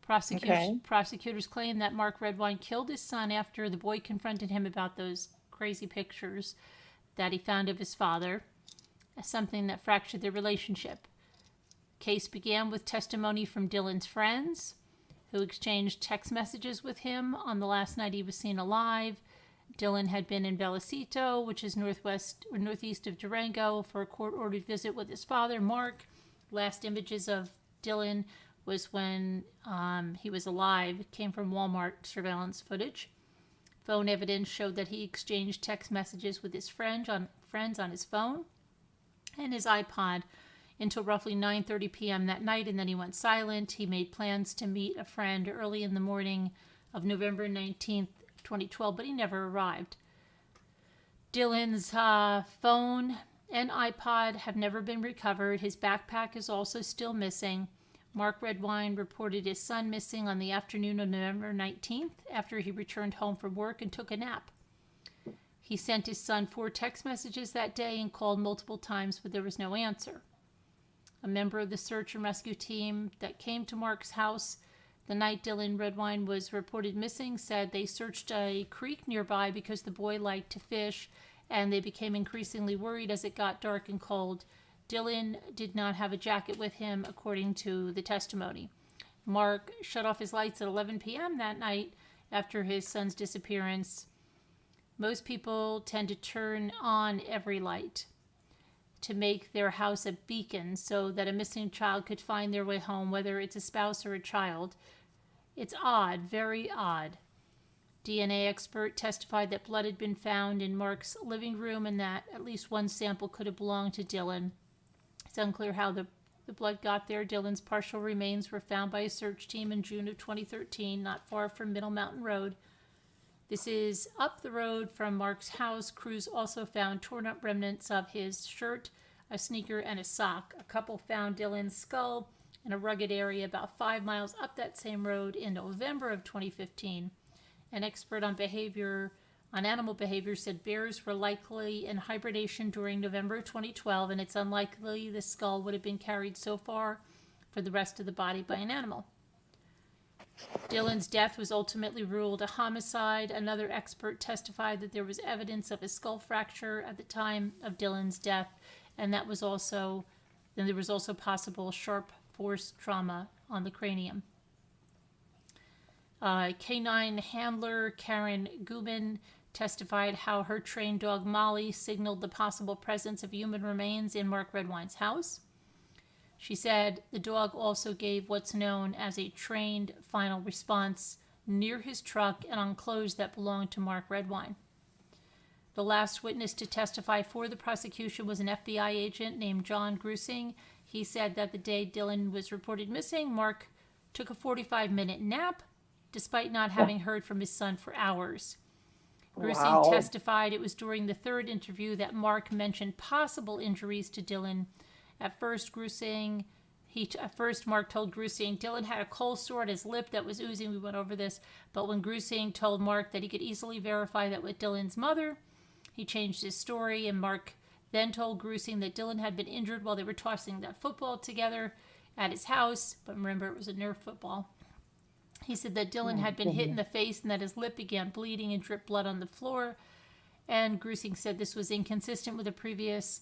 Prosecutors claim that Mark Redwine killed his son after the boy confronted him about those crazy pictures that he found of his father, something that fractured their relationship. Case began with testimony from Dylan's friends, who exchanged text messages with him on the last night he was seen alive. Dylan had been in Vallecito, which is northeast of Durango, for a court-ordered visit with his father, Mark. Last images of Dylan was when he was alive. It came from Walmart surveillance footage. Phone evidence showed that he exchanged text messages with his friends on his phone and his iPod until roughly 9:30 p.m. that night, and then he went silent. He made plans to meet a friend early in the morning of November 19th, 2012, but he never arrived. Dylan's phone and iPod have never been recovered. His backpack is also still missing. Mark Redwine reported his son missing on the afternoon of November 19th after he returned home from work and took a nap. He sent his son 4 text messages that day and called multiple times, but there was no answer. A member of the search and rescue team that came to Mark's house the night Dylan Redwine was reported missing said they searched a creek nearby because the boy liked to fish, and they became increasingly worried as it got dark and cold. Dylan did not have a jacket with him, according to the testimony. Mark shut off his lights at 11 p.m. that night after his son's disappearance. Most people tend to turn on every light to make their house a beacon so that a missing child could find their way home, whether it's a spouse or a child. It's odd, very odd. DNA expert testified that blood had been found in Mark's living room and that at least one sample could have belonged to Dylan. It's unclear how the blood got there. Dylan's partial remains were found by a search team in June of 2013, not far from Middle Mountain Road. This is up the road from Mark's house. Crews also found torn up remnants of his shirt, a sneaker, and a sock. A couple found Dylan's skull in a rugged area about 5 miles up that same road in November of 2015. An expert on animal behavior said bears were likely in hibernation during November 2012, and it's unlikely the skull would have been carried so far for the rest of the body by an animal. Dylan's death was ultimately ruled a homicide. Another expert testified that there was evidence of a skull fracture at the time of Dylan's death, and there was also possible sharp force trauma on the cranium. Canine handler Karen Gubin testified how her trained dog Molly signaled the possible presence of human remains in Mark Redwine's house. She said the dog also gave what's known as a trained final response near his truck and on clothes that belonged to Mark Redwine. The last witness to testify for the prosecution was an FBI agent named John Grusing. He said that the day Dylan was reported missing, Mark took a 45-minute nap, despite not having heard from his son for hours. Grusing testified it was during the third interview that Mark mentioned possible injuries to Dylan. At first, Mark told Grusing Dylan had a cold sore at his lip that was oozing. We went over this. But when Grusing told Mark that he could easily verify that with Dylan's mother, he changed his story, and Mark then told Grusing that Dylan had been injured while they were tossing that football together at his house. But remember, it was a Nerf football. He said that Dylan had been hit in the face and that his lip began bleeding and dripped blood on the floor. And Grusing said this was inconsistent with a previous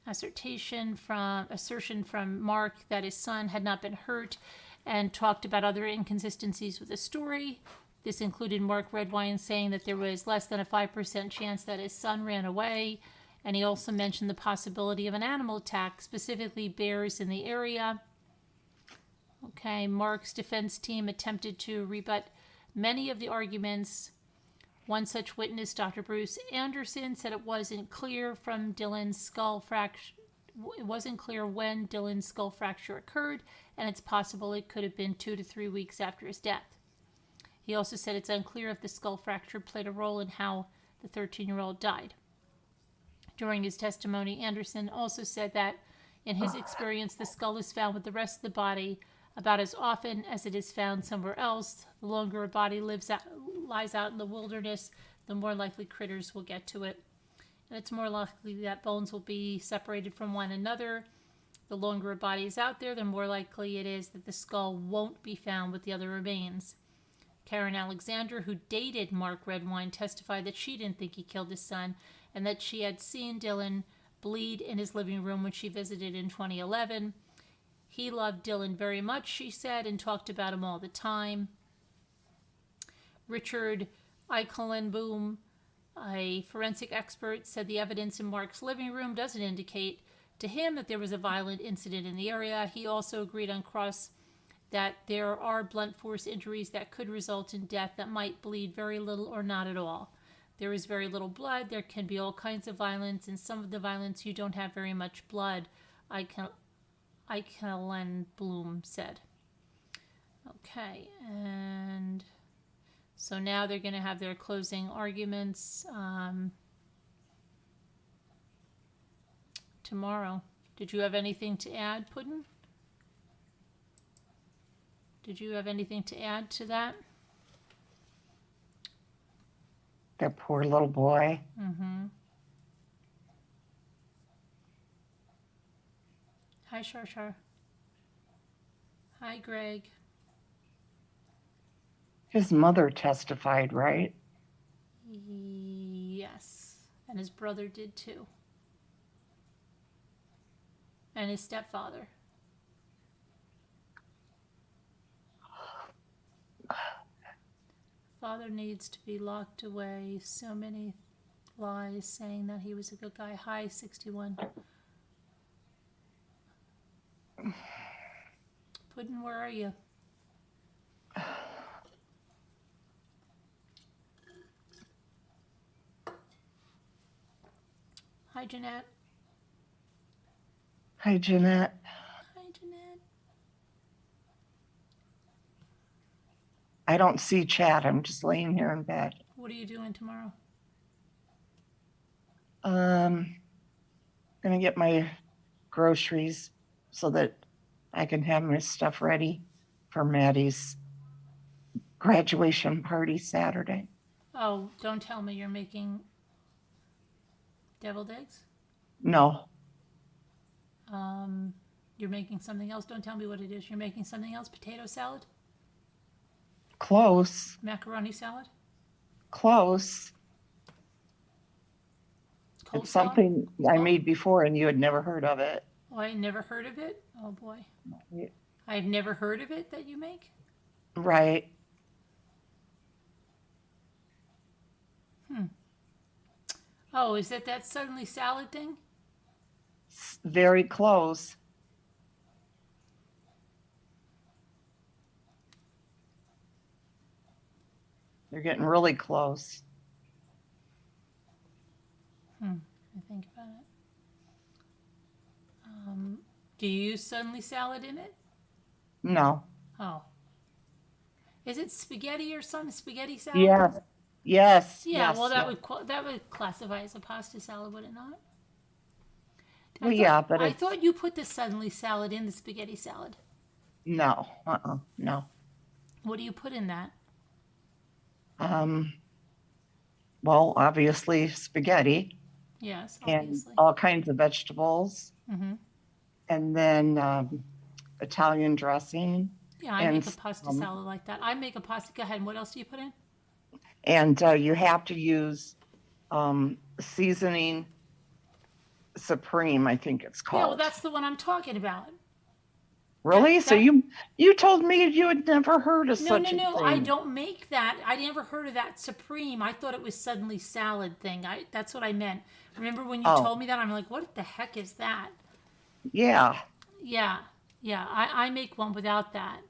assertion from Mark that his son had not been hurt, and talked about other inconsistencies with the story. This included Mark Redwine saying that there was less than a 5% chance that his son ran away, and he also mentioned the possibility of an animal attack, specifically bears in the area. Okay, Mark's defense team attempted to rebut many of the arguments. One such witness, Dr. Bruce Anderson, said it wasn't clear from Dylan's skull fracture. It wasn't clear when Dylan's skull fracture occurred, and it's possible it could have been 2 to 3 weeks after his death. He also said it's unclear if the skull fracture played a role in how the 13-year-old died. During his testimony, Anderson also said that, in his experience, the skull is found with the rest of the body about as often as it is found somewhere else. The longer a body lies out in the wilderness, the more likely critters will get to it. And it's more likely that bones will be separated from one another. The longer a body is out there, the more likely it is that the skull won't be found with the other remains. Karen Alexander, who dated Mark Redwine, testified that she didn't think he killed his son and that she had seen Dylan bleed in his living room when she visited in 2011. He loved Dylan very much, she said, and talked about him all the time. Richard Eikelenboom, a forensic expert, said the evidence in Mark's living room doesn't indicate to him that there was a violent incident in the area. He also agreed on cross that there are blunt force injuries that could result in death that might bleed very little or not at all. There is very little blood. There can be all kinds of violence. In some of the violence, you don't have very much blood, Eikelenboom said. Okay, and so now they're going to have their closing arguments tomorrow. Did you have anything to add, Puddin'? Did you have anything to add to that? That poor little boy. Mm-hmm. Hi, Shar. Hi, Greg. His mother testified, right? Yes. And his brother did too. And his stepfather. Father needs to be locked away. So many lies saying that he was a good guy. Hi, 61. Puddin', where are you? Hi, Jeanette. Hi, Jeanette. Hi, Jeanette. I don't see chat. I'm just laying here in bed. What are you doing tomorrow? Gonna get my groceries so that I can have my stuff ready for Maddie's graduation party Saturday. Oh, don't tell me you're making deviled eggs? No, You're making something else. Don't tell me what it is. You're making something else. Potato salad? close, Macaroni salad? close. Coleslaw? It's something I made before and you had never heard of it. Oh, I never heard of it? Oh, boy. Yeah. I've never heard of it that you make? Right. Oh, is it that suddenly salad thing? Very close. They're getting really close. I think about it. Do you use suddenly salad in it? No. Oh. Is it spaghetti or something? Spaghetti salad? Yes. Yes. Yeah, yes, well, that yes. would classify as a pasta salad, would it not? Well, yeah, but I it's, thought you put the suddenly salad in the spaghetti salad. no. No. What do you put in that? Well, obviously spaghetti Yes, and obviously. all kinds of vegetables, Mm-hmm. and then Italian dressing, Yeah, I and make a pasta salad like that. I make a pasta. Go ahead. And what else do you put in? and you have to use seasoning Supreme, I think it's Yeah, well, called. that's the one I'm talking about. Really? that- So you told me you had never heard of No, such a no, thing. I don't make that. I never heard of that Supreme. I thought it was Suddenly Salad thing. That's what I meant. Remember when you Oh, told me that? I'm like, what the heck is that? yeah. Yeah, yeah. I make one without that.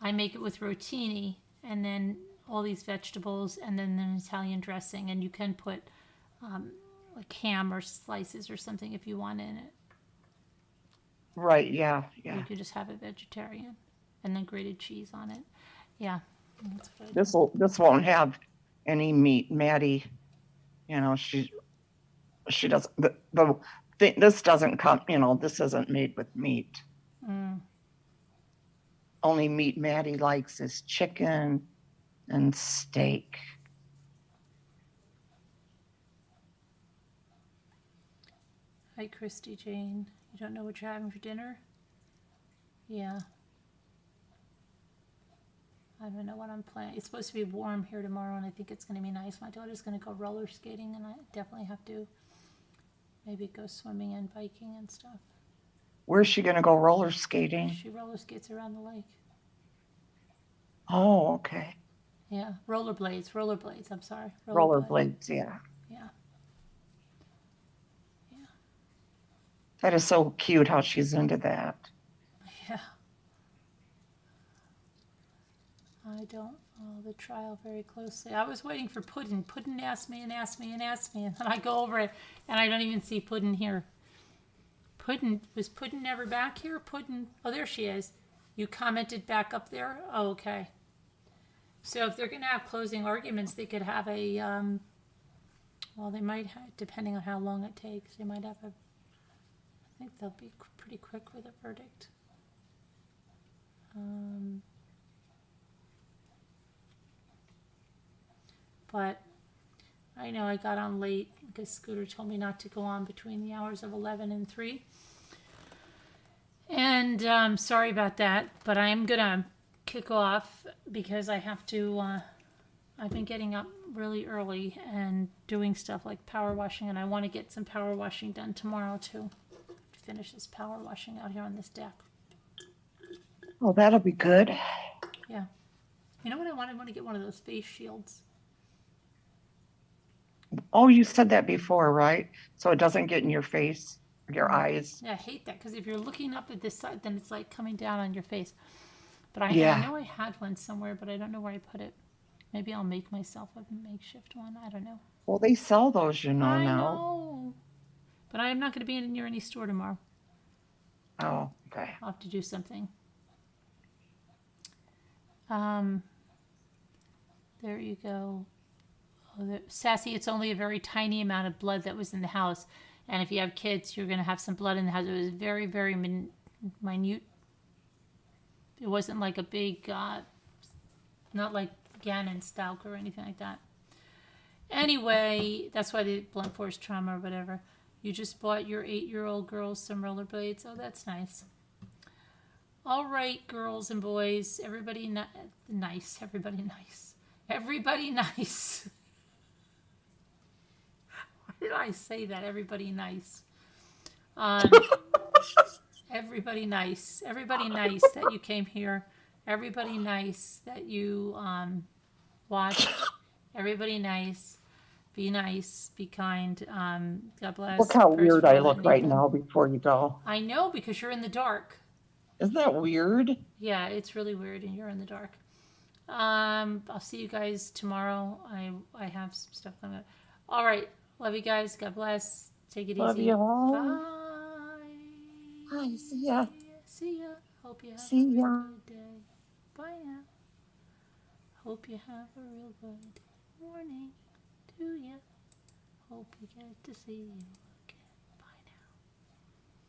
I make it with rotini and then all these vegetables and then an Italian dressing. And you can put like ham or slices or something if you want in it. Right, yeah, Or you yeah. could just have it vegetarian and then grated cheese on it. Yeah, that's what I do. This won't have any meat. Maddie, she doesn't the thing, this doesn't come, this isn't made with meat. Mm. Only meat Maddie likes is chicken and steak. Hi, Christy Jane. You don't know what you're having for dinner? Yeah. I don't know what I'm planning. It's supposed to be warm here tomorrow, and I think it's going to be nice. My daughter's going to go roller skating, and I definitely have to maybe go swimming and biking and stuff. Where's she gonna go roller skating? She roller skates around the lake. Oh, okay. Yeah, rollerblades. I'm sorry, Rollerblades, yeah. Yeah, That is so cute how she's into that. yeah. I don't follow the trial very closely. I was waiting for Puddin. Puddin asked me, and then I go over it, and I don't even see Puddin here. Was Puddin never back here? Puddin, oh, there she is. You commented back up there? Oh, okay. So if they're going to have closing arguments, they could have a, well, they might have, depending on how long it takes, they might have I think they'll be pretty quick with a verdict. But I know I got on late because Scooter told me not to go on between the hours of 11 and 3. And sorry about that, but I am going to kick off because I have to, I've been getting up really early and doing stuff like power washing, and I want to get some power washing done tomorrow too, to finish this power washing out here on this deck. Oh, that'll be good. Yeah. You know what I want? I want to get one of those face shields. Oh, you said that before, right? So it doesn't get in your face, your eyes. Yeah, I hate that because if you're looking up at this side, then it's like coming down on your face. But I Yeah. know I had one somewhere, but I don't know where I put it. Maybe I'll make myself a makeshift one. I don't know. Well, they sell those, I now. know. But I am not going to be near any store tomorrow. Oh, okay. I'll have to do something. There you go. Oh, Sassy, it's only a very tiny amount of blood that was in the house. And if you have kids, you're going to have some blood in the house. It was very, very minute. It wasn't like a big, not like Gannon Stalk or anything like that. Anyway, that's why the blunt force trauma or whatever. You just bought your 8-year-old girl some rollerblades. Oh, that's nice. All right, girls and boys. Everybody nice. Everybody nice. Everybody nice. Why did I say that? Everybody nice. Everybody nice. Everybody nice that you came here. Everybody nice that you watched. Everybody nice. Be nice. Be kind. God bless. Look how Prayers weird for I all that look need right them. now before you go. I know, because you're in the dark. Isn't that weird? Yeah, it's really weird, and you're in the dark. I'll see you guys tomorrow. I have some stuff coming up. All right. Love you guys. God bless. Take it Love easy. you all. Bye. Bye. See ya. See ya. Hope you have See a ya. real good day. Bye now. Hope you have a real good morning to ya. Hope we get to see you.